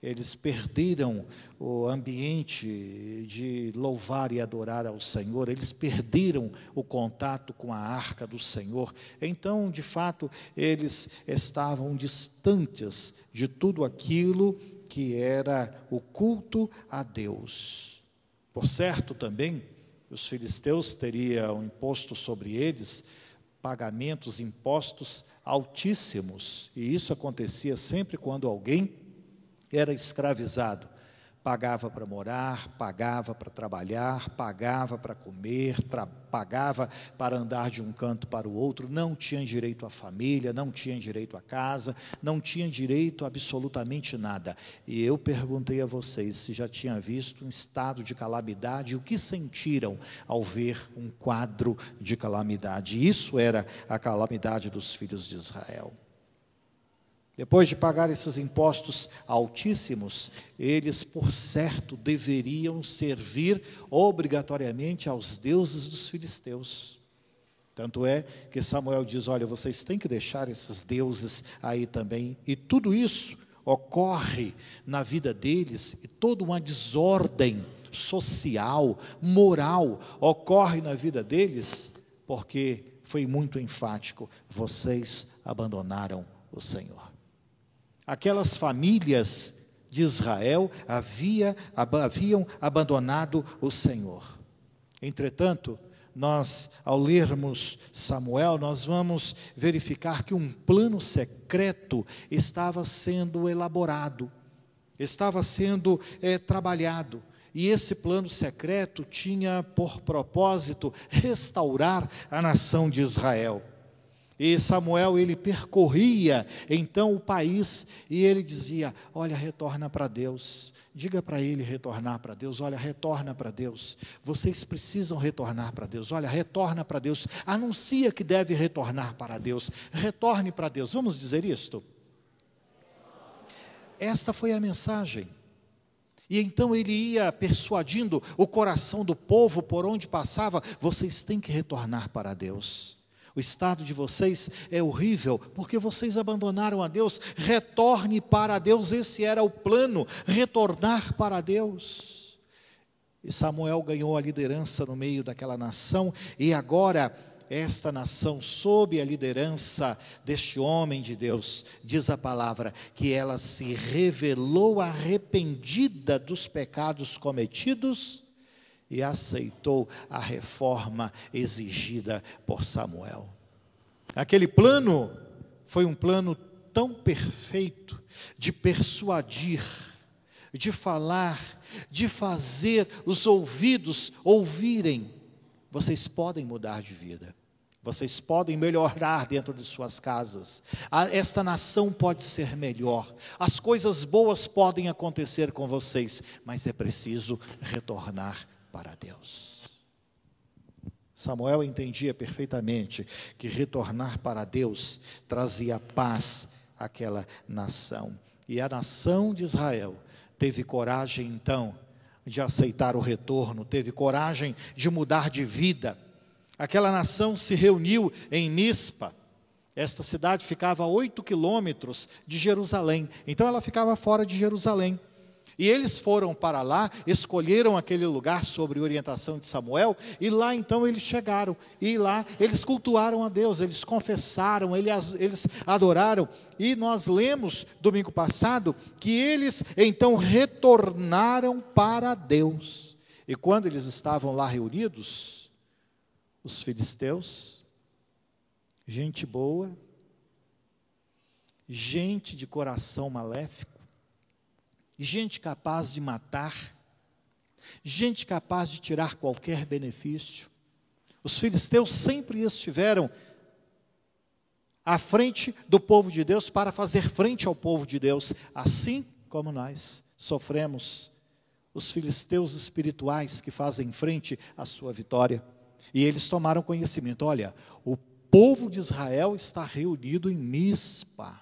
eles perderam o ambiente de louvar e adorar ao Senhor, eles perderam o contato com a arca do Senhor. Então, de fato, eles estavam distantes de tudo aquilo que era o culto a Deus. Por certo, também, os filisteus teriam imposto sobre eles pagamentos, impostos altíssimos, e isso acontecia sempre quando alguém era escravizado. Pagava para morar, pagava para trabalhar, pagava para comer, pagava para andar de um canto para o outro, não tinha direito à família, não tinha direito à casa, não tinha direito a absolutamente nada. E eu perguntei a vocês se já tinham visto um estado de calamidade, o que sentiram ao ver um quadro de calamidade. Isso era a calamidade dos filhos de Israel. Depois de pagar esses impostos altíssimos, eles, por certo, deveriam servir obrigatoriamente aos deuses dos filisteus. Tanto é que Samuel diz, olha, vocês têm que deixar esses deuses aí também. E tudo isso ocorre na vida deles, e toda uma desordem social, moral, ocorre na vida deles, porque foi muito enfático, vocês abandonaram o Senhor. Aquelas famílias de Israel haviam abandonado o Senhor. Entretanto, nós, ao lermos Samuel, nós vamos verificar que um plano secreto estava sendo elaborado, estava sendo trabalhado. E esse plano secreto tinha por propósito restaurar a nação de Israel. E Samuel, ele percorria então o país e ele dizia, olha, retorna para Deus, diga para ele retornar para Deus, olha, retorna para Deus, vocês precisam retornar para Deus, olha, retorna para Deus, anuncia que deve retornar para Deus, retorne para Deus, vamos dizer isto? Esta foi a mensagem. E então ele ia persuadindo o coração do povo por onde passava, vocês têm que retornar para Deus. O estado de vocês é horrível, porque vocês abandonaram a Deus. Retorne para Deus, esse era o plano, retornar para Deus. E Samuel ganhou a liderança no meio daquela nação, e agora esta nação, sob a liderança deste homem de Deus, diz a palavra, que ela se revelou arrependida dos pecados cometidos, e aceitou a reforma exigida por Samuel. Aquele plano foi um plano tão perfeito de persuadir, de falar, de fazer os ouvidos ouvirem. Vocês podem mudar de vida, vocês podem melhorar dentro de suas casas, esta nação pode ser melhor, as coisas boas podem acontecer com vocês, mas é preciso retornar para Deus. Samuel entendia perfeitamente que retornar para Deus trazia paz àquela nação. E a nação de Israel teve coragem então de aceitar o retorno, teve coragem de mudar de vida. Aquela nação se reuniu em Mispa. Esta cidade ficava a 8 quilômetros de Jerusalém, então ela ficava fora de Jerusalém. E eles foram para lá, escolheram aquele lugar sob orientação de Samuel, e lá então eles chegaram, e lá eles cultuaram a Deus, eles confessaram, eles adoraram, e nós lemos domingo passado, que eles então retornaram para Deus, e quando eles estavam lá reunidos, os filisteus, gente boa, gente de coração maléfico, gente capaz de matar, gente capaz de tirar qualquer benefício. Os filisteus sempre estiveram à frente do povo de Deus para fazer frente ao povo de Deus, assim como nós sofremos os filisteus espirituais que fazem frente à sua vitória. E eles tomaram conhecimento, olha, o povo de Israel está reunido em Mispa.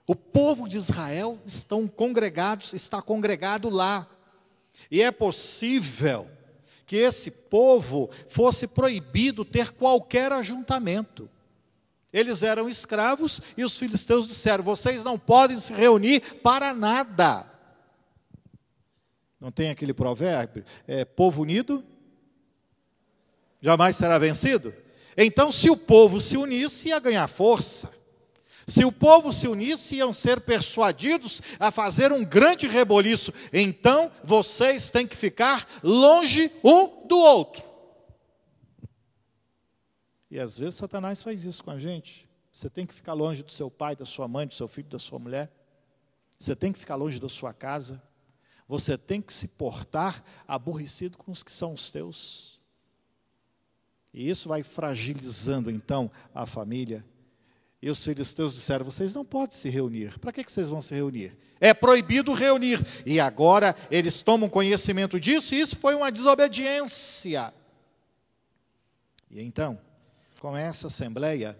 O povo de Israel está congregado lá. E é possível que esse povo fosse proibido ter qualquer ajuntamento. Eles eram escravos e os filisteus disseram: vocês não podem se reunir para nada. Não tem aquele provérbio? Povo unido jamais será vencido? Então, se o povo se unisse, ia ganhar força. Se o povo se unisse, iam ser persuadidos a fazer um grande reboliço. Então, vocês têm que ficar longe um do outro. E às vezes Satanás faz isso com a gente. Você tem que ficar longe do seu pai, da sua mãe, do seu filho, da sua mulher. Você tem que ficar longe da sua casa. Você tem que se portar aborrecido com os que são os teus. E isso vai fragilizando então a família. E os filisteus disseram: vocês não podem se reunir. Para que vocês vão se reunir? É proibido reunir. E agora eles tomam conhecimento disso, e isso foi uma desobediência. E então, com essa assembleia,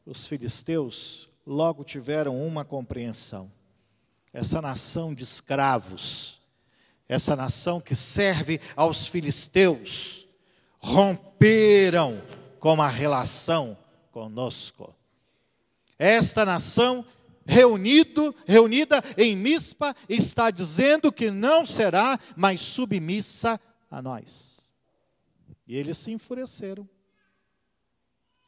os filisteus logo tiveram uma compreensão. Essa nação de escravos, essa nação que serve aos filisteus, romperam com a relação conosco. Esta nação reunida em Mispa está dizendo que não será mais submissa a nós. E eles se enfureceram.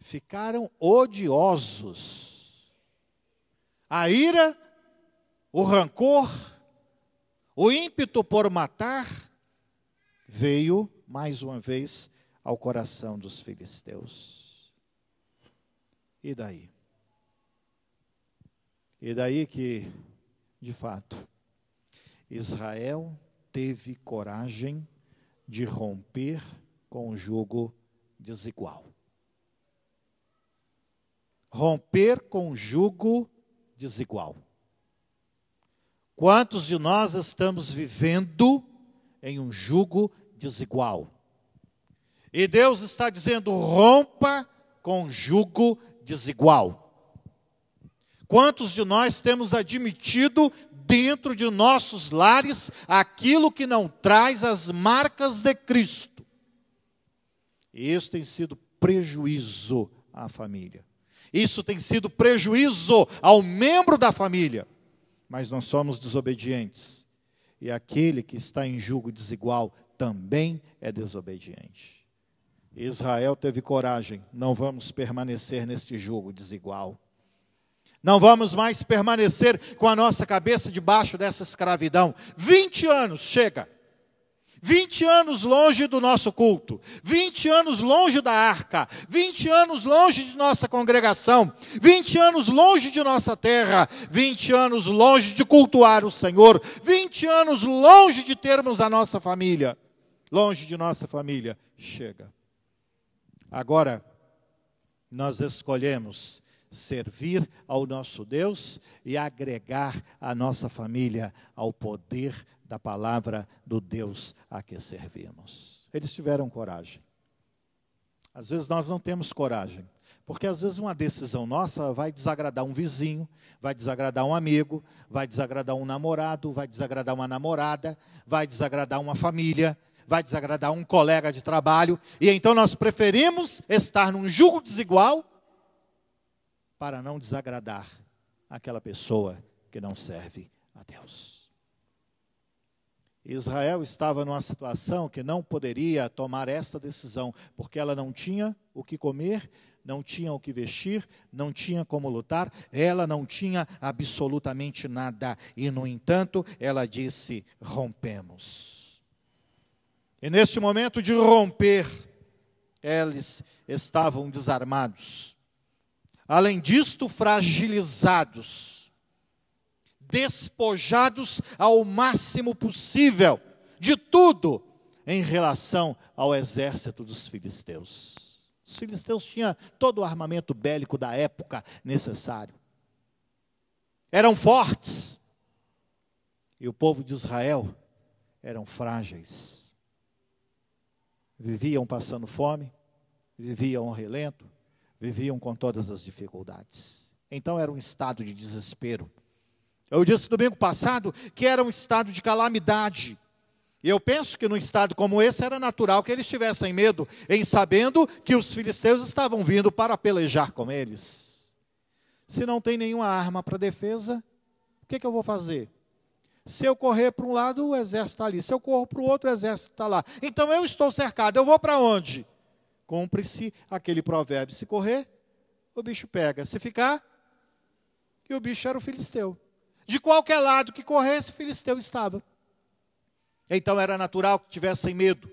Ficaram odiosos. A ira, o rancor, o ímpeto por matar, veio mais uma vez ao coração dos filisteus. E daí? E daí que, de fato, Israel teve coragem de romper com o jugo desigual. Romper com o jugo desigual. Quantos de nós estamos vivendo em um jugo desigual? E Deus está dizendo: rompa com o jugo desigual. Quantos de nós temos admitido dentro de nossos lares aquilo que não traz as marcas de Cristo? E isso tem sido prejuízo à família. Isso tem sido prejuízo ao membro da família. Mas nós somos desobedientes. E aquele que está em jugo desigual também é desobediente. Israel teve coragem: não vamos permanecer neste jugo desigual. Não vamos mais permanecer com a nossa cabeça debaixo dessa escravidão. 20 anos, chega. 20 anos longe do nosso culto. 20 anos longe da arca. 20 anos longe de nossa congregação. 20 anos longe de nossa terra. 20 anos longe de cultuar o Senhor. 20 anos longe de termos a nossa família. Longe de nossa família. Chega. Agora, nós escolhemos servir ao nosso Deus e agregar a nossa família ao poder da palavra do Deus a que servimos. Eles tiveram coragem. Às vezes nós não temos coragem, porque às vezes uma decisão nossa vai desagradar um vizinho, vai desagradar um amigo, vai desagradar um namorado, vai desagradar uma namorada, vai desagradar uma família, vai desagradar um colega de trabalho, e então nós preferimos estar num jugo desigual para não desagradar aquela pessoa que não serve a Deus. Israel estava numa situação que não poderia tomar esta decisão, porque ela não tinha o que comer, não tinha o que vestir, não tinha como lutar, ela não tinha absolutamente nada. E, no entanto, ela disse: rompemos. E neste momento de romper, eles estavam desarmados. Além disto, fragilizados, despojados ao máximo possível de tudo em relação ao exército dos filisteus. Os filisteus tinham todo o armamento bélico da época necessário. Eram fortes. E o povo de Israel eram frágeis. Viviam passando fome, viviam ao relento, viviam com todas as dificuldades. Então era um estado de desespero. Eu disse domingo passado que era um estado de calamidade. E eu penso que num estado como esse era natural que eles tivessem medo, em sabendo que os filisteus estavam vindo para pelejar com eles. Se não tem nenhuma arma para defesa, o que eu vou fazer? Se eu correr para um lado, o exército está ali. Se eu corro para o outro, o exército está lá. Então eu estou cercado, eu vou para onde? Cumpre-se aquele provérbio. Se correr, o bicho pega. Se ficar, e o bicho era o filisteu. De qualquer lado que corresse, o filisteu estava. Então era natural que tivessem medo.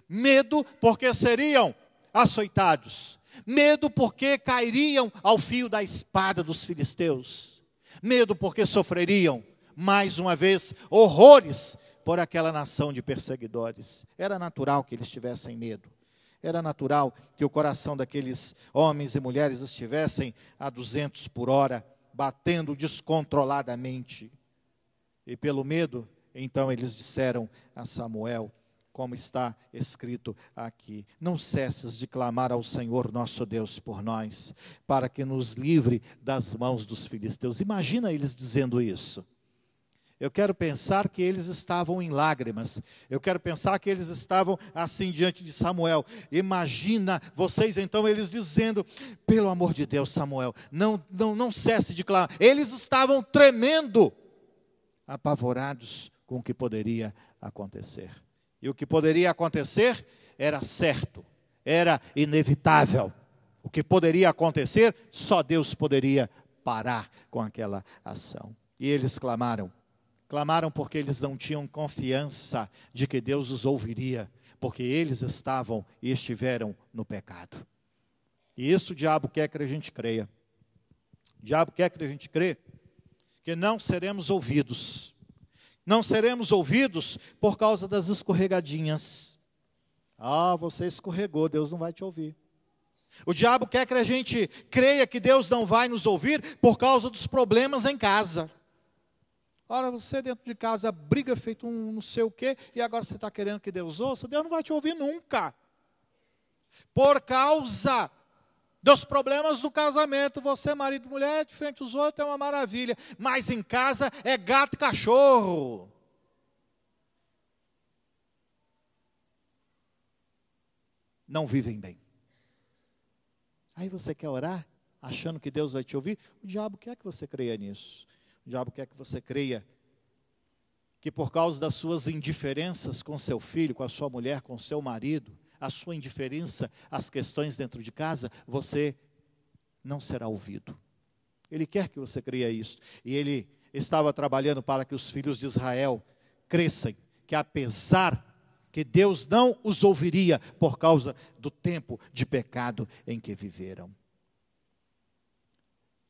Medo porque seriam açoitados. Medo porque cairiam ao fio da espada dos filisteus. Medo porque sofreriam, mais uma vez, horrores por aquela nação de perseguidores. Era natural que eles tivessem medo. Era natural que o coração daqueles homens e mulheres estivessem a 200 por hora, batendo descontroladamente. E pelo medo, então eles disseram a Samuel, como está escrito aqui: não cesses de clamar ao Senhor nosso Deus por nós, para que nos livre das mãos dos filisteus. Imagina eles dizendo isso. Eu quero pensar que eles estavam em lágrimas. Eu quero pensar que eles estavam assim diante de Samuel. Vocês então, eles dizendo: pelo amor de Deus, Samuel, não cesse de clamar. Eles estavam tremendo, apavorados com o que poderia acontecer. E o que poderia acontecer era certo, era inevitável. O que poderia acontecer, só Deus poderia parar com aquela ação. E eles clamaram. Clamaram porque eles não tinham confiança de que Deus os ouviria, porque eles estavam e estiveram no pecado. E isso o diabo quer que a gente creia. O diabo quer que a gente creia que não seremos ouvidos. Não seremos ouvidos por causa das escorregadinhas. Ah, você escorregou, Deus não vai te ouvir. O diabo quer que a gente creia que Deus não vai nos ouvir por causa dos problemas em casa. Ora, você dentro de casa briga feito um não sei o quê, e agora você está querendo que Deus ouça? Deus não vai te ouvir nunca. Por causa dos problemas do casamento, você, marido e mulher, de frente aos outros é uma maravilha, mas em casa é gato e cachorro. Não vivem bem. Aí você quer orar, achando que Deus vai te ouvir? O diabo quer que você creia nisso. O diabo quer que você creia que por causa das suas indiferenças com seu filho, com a sua mulher, com seu marido, a sua indiferença às questões dentro de casa, você não será ouvido. Ele quer que você creia isso. E ele estava trabalhando para que os filhos de Israel cresçam, que apesar que Deus não os ouviria por causa do tempo de pecado em que viveram.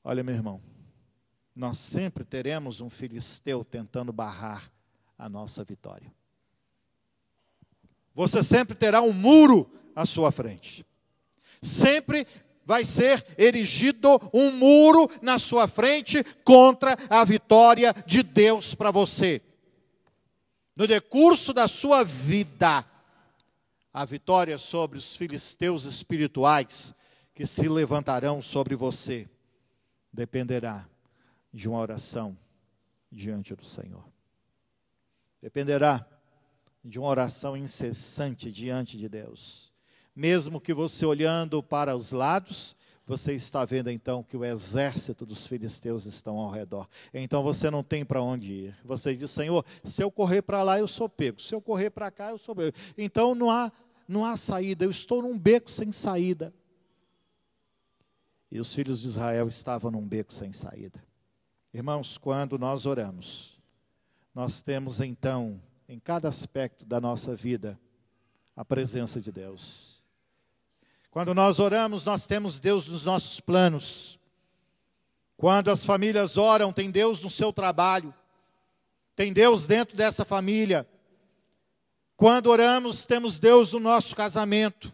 Olha, meu irmão, nós sempre teremos um filisteu tentando barrar a nossa vitória. Você sempre terá um muro à sua frente. Sempre vai ser erigido um muro na sua frente contra a vitória de Deus para você. No decurso da sua vida, a vitória sobre os filisteus espirituais que se levantarão sobre você dependerá de uma oração diante do Senhor. Dependerá de uma oração incessante diante de Deus. Mesmo que você olhando para os lados, você está vendo então que o exército dos filisteus estão ao redor. Então você não tem para onde ir. Você diz: Senhor, se eu correr para lá eu sou pego. Se eu correr para cá eu sou pego. Então não há saída. Eu estou num beco sem saída. E os filhos de Israel estavam num beco sem saída. Irmãos, quando nós oramos, nós temos então, em cada aspecto da nossa vida, a presença de Deus. Quando nós oramos, nós temos Deus nos nossos planos. Quando as famílias oram, tem Deus no seu trabalho. Tem Deus dentro dessa família. Quando oramos, temos Deus no nosso casamento.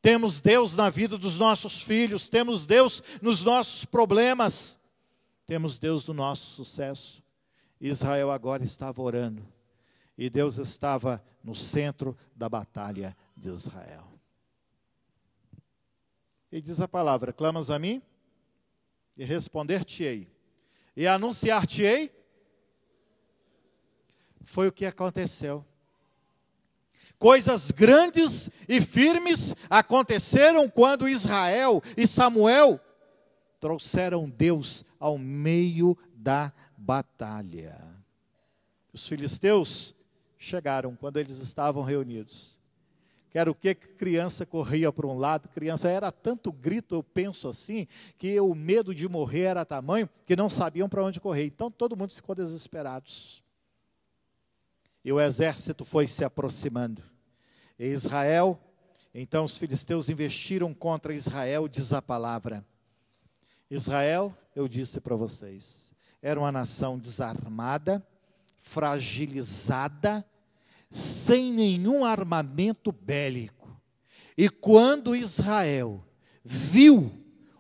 Temos Deus na vida dos nossos filhos. Temos Deus nos nossos problemas. Temos Deus no nosso sucesso. Israel agora estava orando. E Deus estava no centro da batalha de Israel. E diz a palavra: clamas a mim, e responder-te-ei, e anunciar-te-ei. Foi o que aconteceu. Coisas grandes e firmes aconteceram quando Israel e Samuel trouxeram Deus ao meio da batalha. Os filisteus chegaram quando eles estavam reunidos. Que era o que criança corria para um lado, criança era tanto grito, eu penso assim, que o medo de morrer era tamanho que não sabiam para onde correr. Então todo mundo ficou desesperado. E o exército foi se aproximando. E Israel, então os filisteus investiram contra Israel, diz a palavra. Israel, eu disse para vocês, era uma nação desarmada, fragilizada, sem nenhum armamento bélico. E quando Israel viu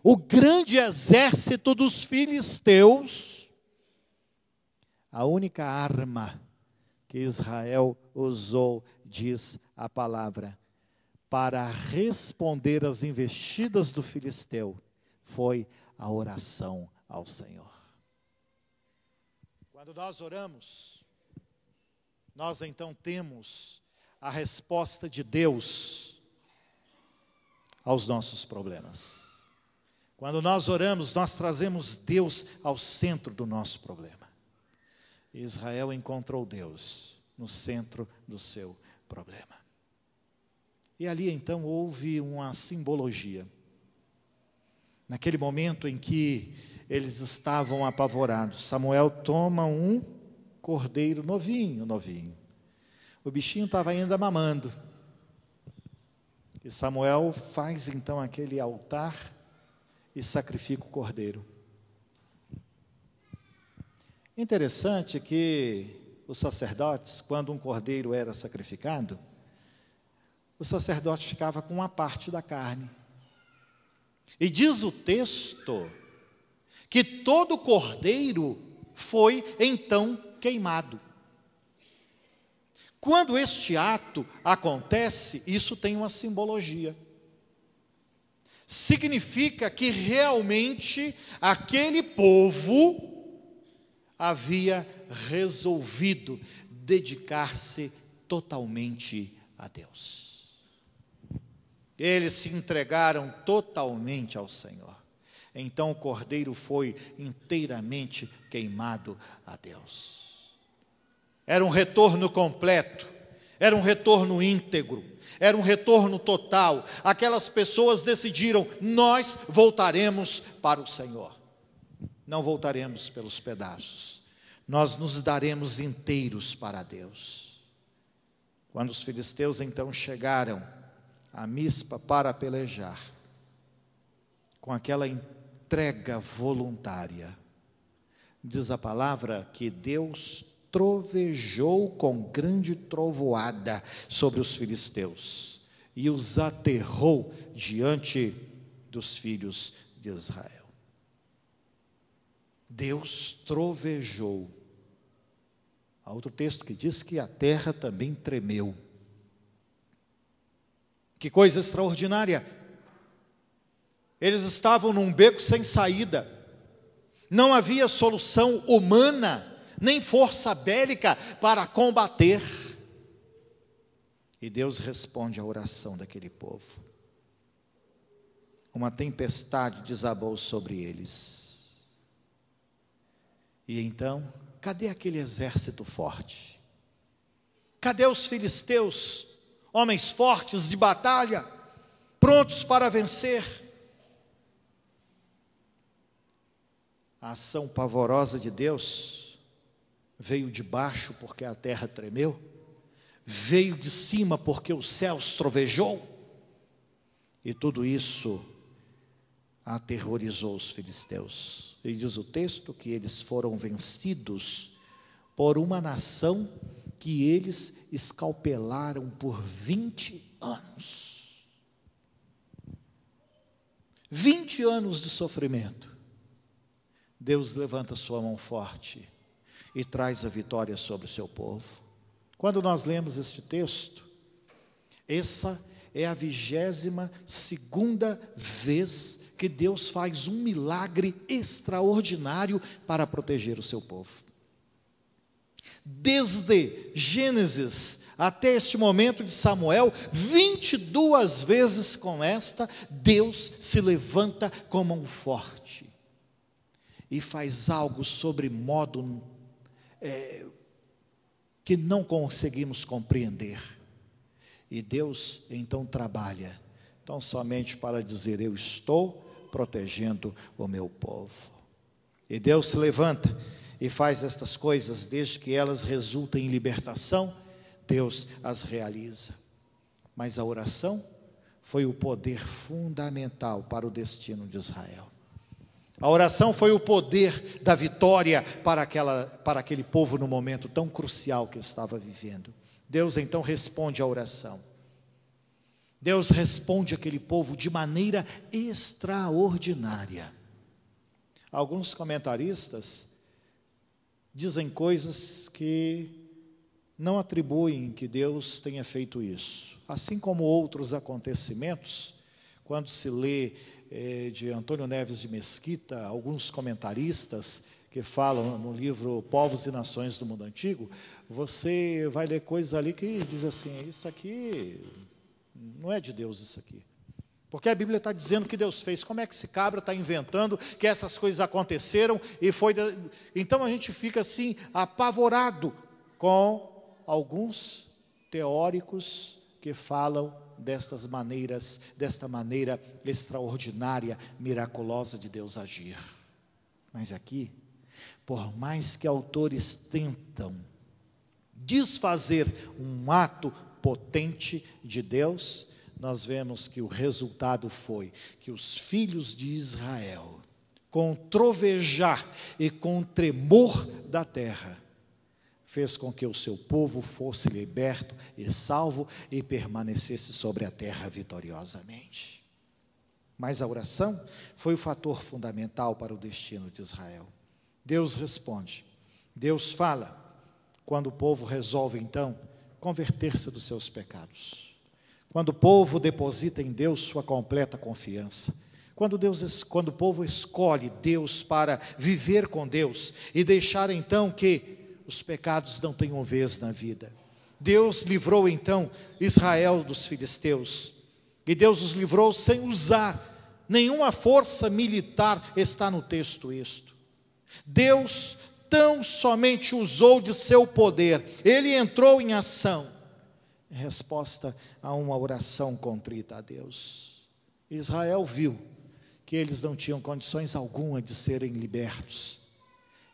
o grande exército dos filisteus, a única arma que Israel usou, diz a palavra, para responder às investidas do filisteu, foi a oração ao Senhor. Quando nós oramos, nós então temos a resposta de Deus aos nossos problemas. Quando nós oramos, nós trazemos Deus ao centro do nosso problema. Israel encontrou Deus no centro do seu problema. E ali então houve uma simbologia. Naquele momento em que eles estavam apavorados, Samuel toma um cordeiro novinho. O bichinho estava ainda mamando. E Samuel faz então aquele altar e sacrifica o cordeiro. Interessante que os sacerdotes, quando um cordeiro era sacrificado, o sacerdote ficava com uma parte da carne. E diz o texto que todo cordeiro foi então queimado. Quando este ato acontece, isso tem uma simbologia. Significa que realmente aquele povo havia resolvido dedicar-se totalmente a Deus. Eles se entregaram totalmente ao Senhor. Então o cordeiro foi inteiramente queimado a Deus. Era um retorno completo, era um retorno íntegro, era um retorno total. Aquelas pessoas decidiram, nós voltaremos para o Senhor. Não voltaremos pelos pedaços, nós nos daremos inteiros para Deus. Quando os filisteus então chegaram a Mispa para pelejar, com aquela entrega voluntária, diz a palavra que Deus trovejou com grande trovoada sobre os filisteus e os aterrou diante dos filhos de Israel. Deus trovejou. Há outro texto que diz que a terra também tremeu. Que coisa extraordinária! Eles estavam num beco sem saída. Não havia solução humana, nem força bélica para combater. E Deus responde à oração daquele povo. Uma tempestade desabou sobre eles. E então, cadê aquele exército forte? Cadê os filisteus, homens fortes de batalha, prontos para vencer? A ação pavorosa de Deus veio de baixo porque a terra tremeu, veio de cima porque os céus trovejou, e tudo isso aterrorizou os filisteus. E diz o texto que eles foram vencidos por uma nação que eles escalpelaram por 20 anos. 20 anos de sofrimento. Deus levanta sua mão forte e traz a vitória sobre o seu povo. Quando nós lemos este texto, essa é a 22ª vez que Deus faz um milagre extraordinário para proteger o seu povo. Desde Gênesis até este momento de Samuel, 22 vezes com esta, Deus se levanta com mão forte. e faz algo sobre modo que não conseguimos compreender. E Deus então trabalha, tão somente para dizer: eu estou protegendo o meu povo. E Deus se levanta e faz estas coisas, desde que elas resultem em libertação, Deus as realiza. Mas a oração foi o poder fundamental para o destino de Israel. A oração foi o poder da vitória para aquele povo no momento tão crucial que estava vivendo. Deus então responde à oração. Deus responde àquele povo de maneira extraordinária. Alguns comentaristas dizem coisas que não atribuem que Deus tenha feito isso. Assim como outros acontecimentos, quando se lê de Antônio Neves de Mesquita, alguns comentaristas que falam no livro Povos e Nações do Mundo Antigo, você vai ler coisas ali que diz assim: isso aqui não é de Deus, isso aqui. Porque a Bíblia está dizendo que Deus fez. Como é que esse cabra está inventando que essas coisas aconteceram e foi... Então a gente fica assim apavorado com alguns teóricos que falam desta maneira extraordinária, miraculosa de Deus agir. Mas aqui, por mais que autores tentam desfazer um ato potente de Deus, nós vemos que o resultado foi que os filhos de Israel, com trovejar e com tremor da terra, fez com que o seu povo fosse liberto e salvo e permanecesse sobre a terra vitoriosamente. Mas a oração foi o fator fundamental para o destino de Israel. Deus responde, Deus fala, quando o povo resolve então converter-se dos seus pecados. Quando o povo deposita em Deus sua completa confiança, quando o povo escolhe Deus para viver com Deus e deixar então que os pecados não tenham vez na vida. Deus livrou então Israel dos filisteus, e Deus os livrou sem usar nenhuma força militar, está no texto isto. Deus tão somente usou de seu poder, Ele entrou em ação, em resposta a uma oração contrita a Deus. Israel viu que eles não tinham condições alguma de serem libertos,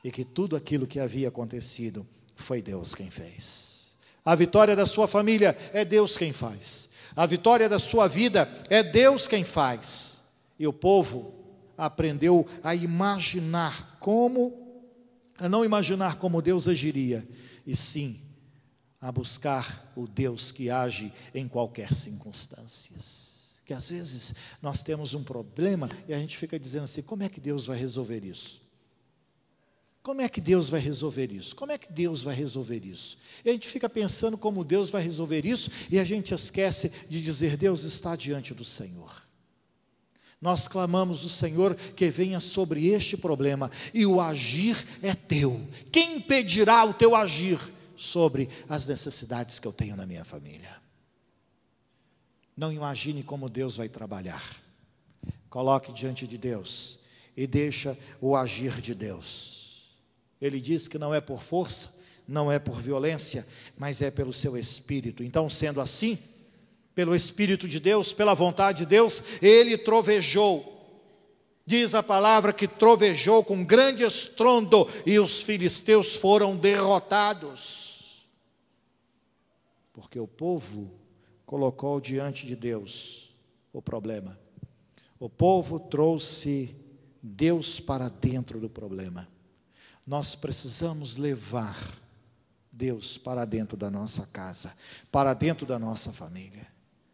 e que tudo aquilo que havia acontecido foi Deus quem fez. A vitória da sua família é Deus quem faz. A vitória da sua vida é Deus quem faz. E o povo aprendeu a não imaginar como Deus agiria, e sim a buscar o Deus que age em qualquer circunstância. Que às vezes nós temos um problema e a gente fica dizendo assim: como é que Deus vai resolver isso? Como é que Deus vai resolver isso? Como é que Deus vai resolver isso? E a gente fica pensando como Deus vai resolver isso e a gente esquece de dizer: Deus está diante do Senhor. Nós clamamos o Senhor que venha sobre este problema, e o agir é teu. Quem impedirá o teu agir sobre as necessidades que eu tenho na minha família? Não imagine como Deus vai trabalhar. Coloque diante de Deus e deixa o agir de Deus. Ele diz que não é por força, não é por violência, mas é pelo seu Espírito. Então, sendo assim, pelo Espírito de Deus, pela vontade de Deus, ele trovejou. Diz a palavra que trovejou com grande estrondo e os filisteus foram derrotados. Porque o povo colocou diante de Deus o problema. O povo trouxe Deus para dentro do problema. Nós precisamos levar Deus para dentro da nossa casa, para dentro da nossa família.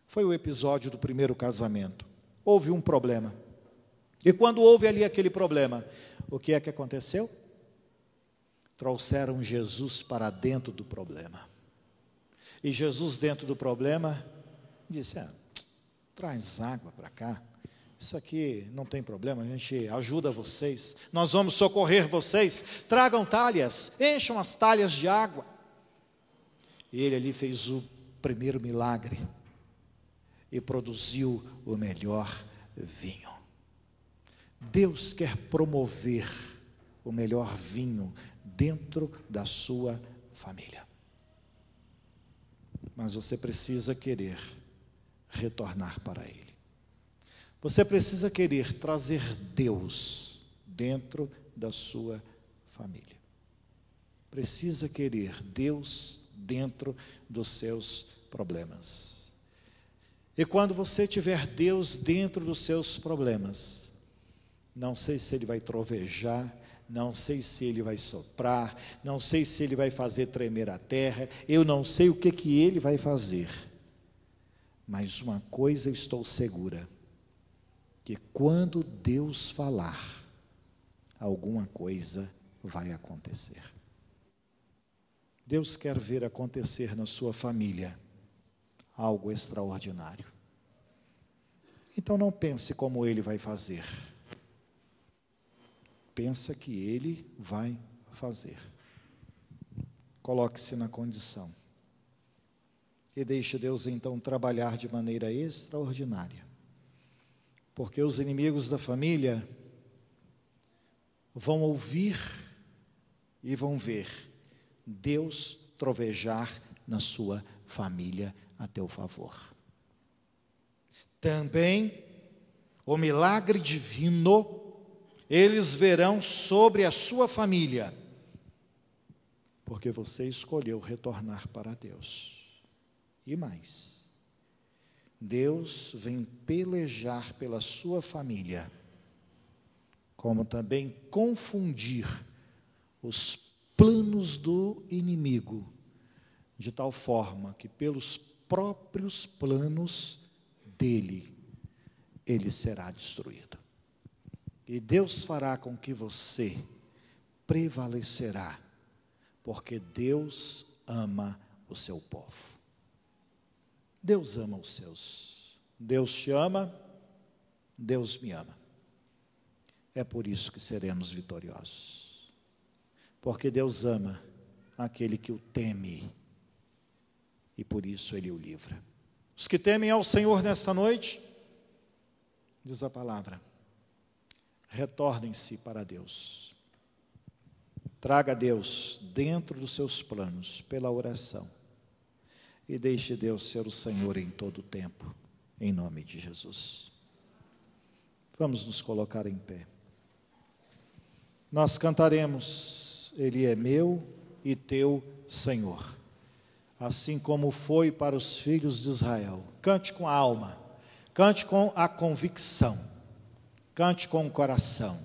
Foi o episódio do primeiro casamento. Houve um problema. E quando houve ali aquele problema, o que é que aconteceu? Trouxeram Jesus para dentro do problema. E Jesus dentro do problema disse: traz água para cá. Isso aqui não tem problema, a gente ajuda vocês. Nós vamos socorrer vocês. Tragam talhas, encham as talhas de água. E ele ali fez o primeiro milagre. E produziu o melhor vinho. Deus quer promover o melhor vinho dentro da sua família. Mas você precisa querer retornar para Ele. Você precisa querer trazer Deus dentro da sua família. Precisa querer Deus dentro dos seus problemas. E quando você tiver Deus dentro dos seus problemas, não sei se Ele vai trovejar, não sei se Ele vai soprar, não sei se Ele vai fazer tremer a terra, eu não sei o que Ele vai fazer. Mas uma coisa eu estou segura, que quando Deus falar, alguma coisa vai acontecer. Deus quer ver acontecer na sua família algo extraordinário. Então não pense como Ele vai fazer. Pensa que Ele vai fazer. Coloque-se na condição. E deixe Deus então trabalhar de maneira extraordinária. Porque os inimigos da família vão ouvir e vão ver Deus trovejar na sua família a teu favor. Também o milagre divino eles verão sobre a sua família, porque você escolheu retornar para Deus. E mais, Deus vem pelejar pela sua família, como também confundir os planos do inimigo, de tal forma que pelos próprios planos dele, ele será destruído. E Deus fará com que você prevalecerá, porque Deus ama o seu povo. Deus ama os seus. Deus te ama, Deus me ama. É por isso que seremos vitoriosos. Porque Deus ama aquele que o teme, e por isso Ele o livra. Os que temem ao Senhor nesta noite, diz a palavra, retornem-se para Deus. Traga Deus dentro dos seus planos pela oração. E deixe Deus ser o Senhor em todo o tempo, em nome de Jesus. Vamos nos colocar em pé. Nós cantaremos, Ele é meu e teu Senhor, assim como foi para os filhos de Israel. Cante com a alma, cante com a convicção, cante com o coração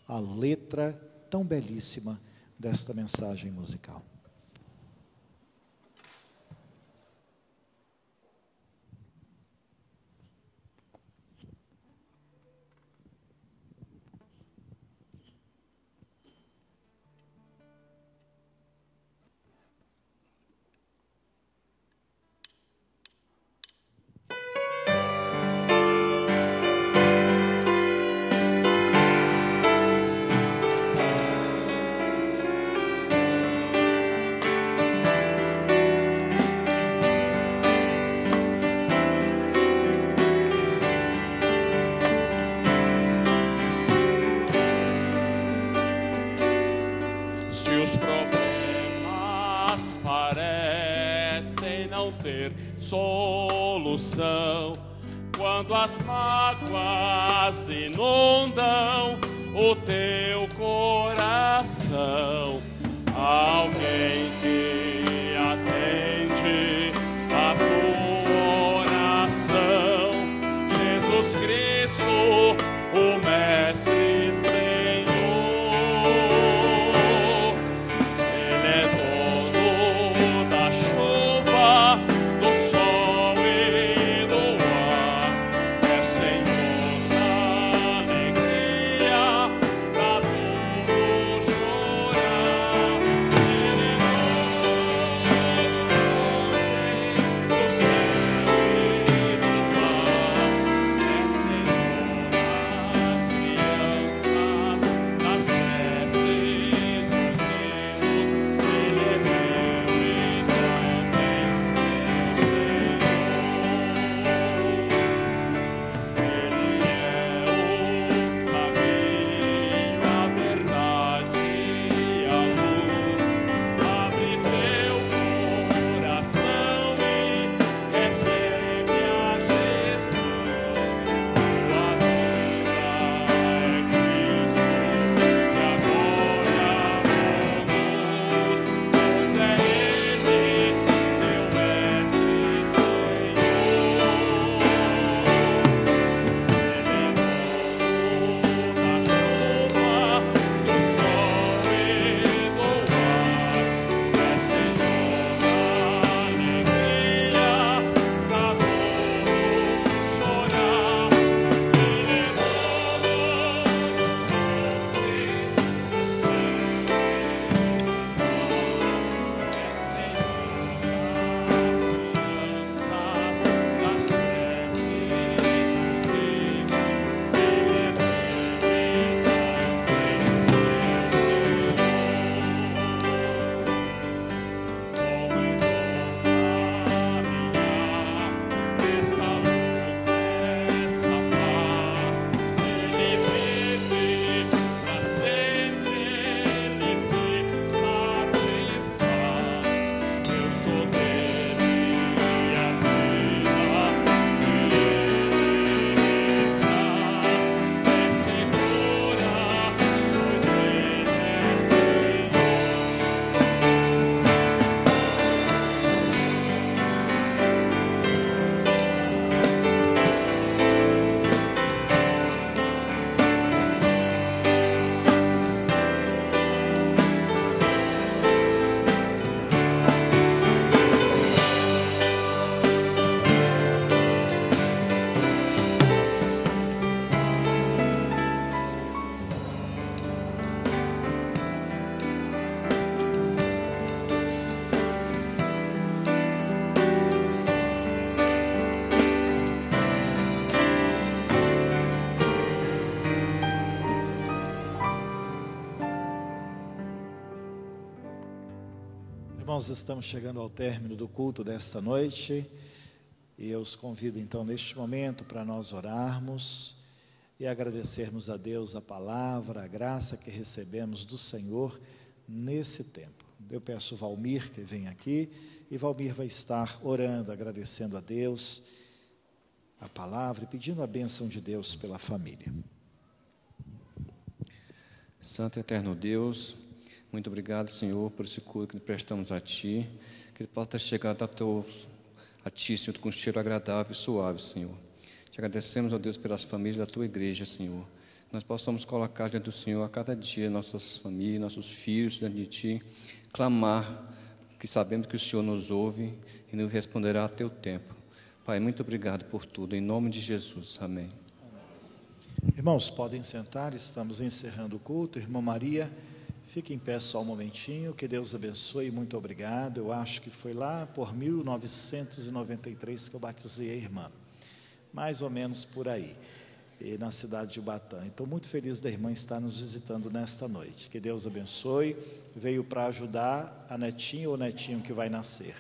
a letra tão belíssima desta mensagem musical. Solução, quando as mágoas inundam o teu coração, alguém que atende a tua oração, Jesus Cristo, o Mestre Senhor, Ele é dono da chuva, do sol e do ar, é Senhor da alegria, da dor do chorar. Ele é dono Irmãos, estamos chegando ao término do culto desta noite e eu os convido então neste momento para nós orarmos e agradecermos a Deus a palavra, a graça que recebemos do Senhor nesse tempo. Eu peço ao Valmir que venha aqui e Valmir vai estar orando, agradecendo a Deus a palavra e pedindo a bênção de Deus pela família. Santo e eterno Deus, muito obrigado, Senhor, por esse culto que prestamos a Ti, que ele possa ter chegado a Ti, Senhor, com um cheiro agradável e suave, Senhor. Te agradecemos, ó Deus, pelas famílias da Tua igreja, Senhor. Que nós possamos colocar diante do Senhor a cada dia nossas famílias, nossos filhos diante de Ti, clamar, que sabemos que o Senhor nos ouve e nos responderá a Teu tempo. Pai, muito obrigado por tudo, em nome de Jesus. Amém. Irmãos, podem sentar, estamos encerrando o culto. Irmã Maria, fique em pé só um momentinho, que Deus abençoe, muito obrigado. Eu acho que foi lá por 1993 que eu batizei a irmã, mais ou menos por aí, e na cidade de Ubatã. Então, muito feliz da irmã estar nos visitando nesta noite. Que Deus abençoe. Veio para ajudar a netinha ou netinho que vai nascer,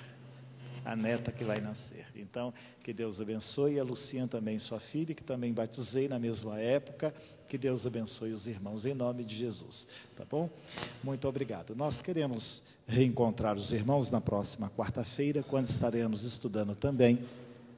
a neta que vai nascer. Então, que Deus abençoe. A Lucinha também, sua filha, que também batizei na mesma época. Que Deus abençoe os irmãos, em nome de Jesus. Tá bom? Muito obrigado. Nós queremos reencontrar os irmãos na próxima quarta-feira, quando estaremos estudando também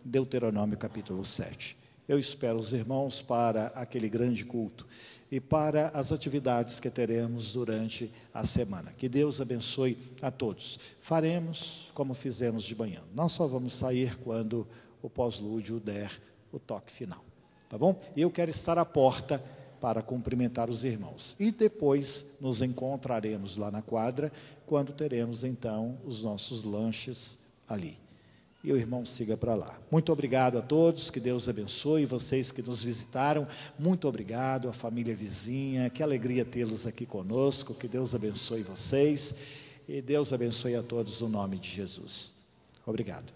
Deuteronômio capítulo 7. Eu espero os irmãos para aquele grande culto e para as atividades que teremos durante a semana. Que Deus abençoe a todos. Faremos como fizemos de manhã. Nós só vamos sair quando o pós-lúdio der o toque final. Tá bom? E eu quero estar à porta para cumprimentar os irmãos. E depois nos encontraremos lá na quadra, quando teremos então os nossos lanches ali. E o irmão siga para lá. Muito obrigado a todos, que Deus abençoe vocês que nos visitaram, muito obrigado, a família vizinha, que alegria tê-los aqui conosco, que Deus abençoe vocês, e Deus abençoe a todos no nome de Jesus. Obrigado.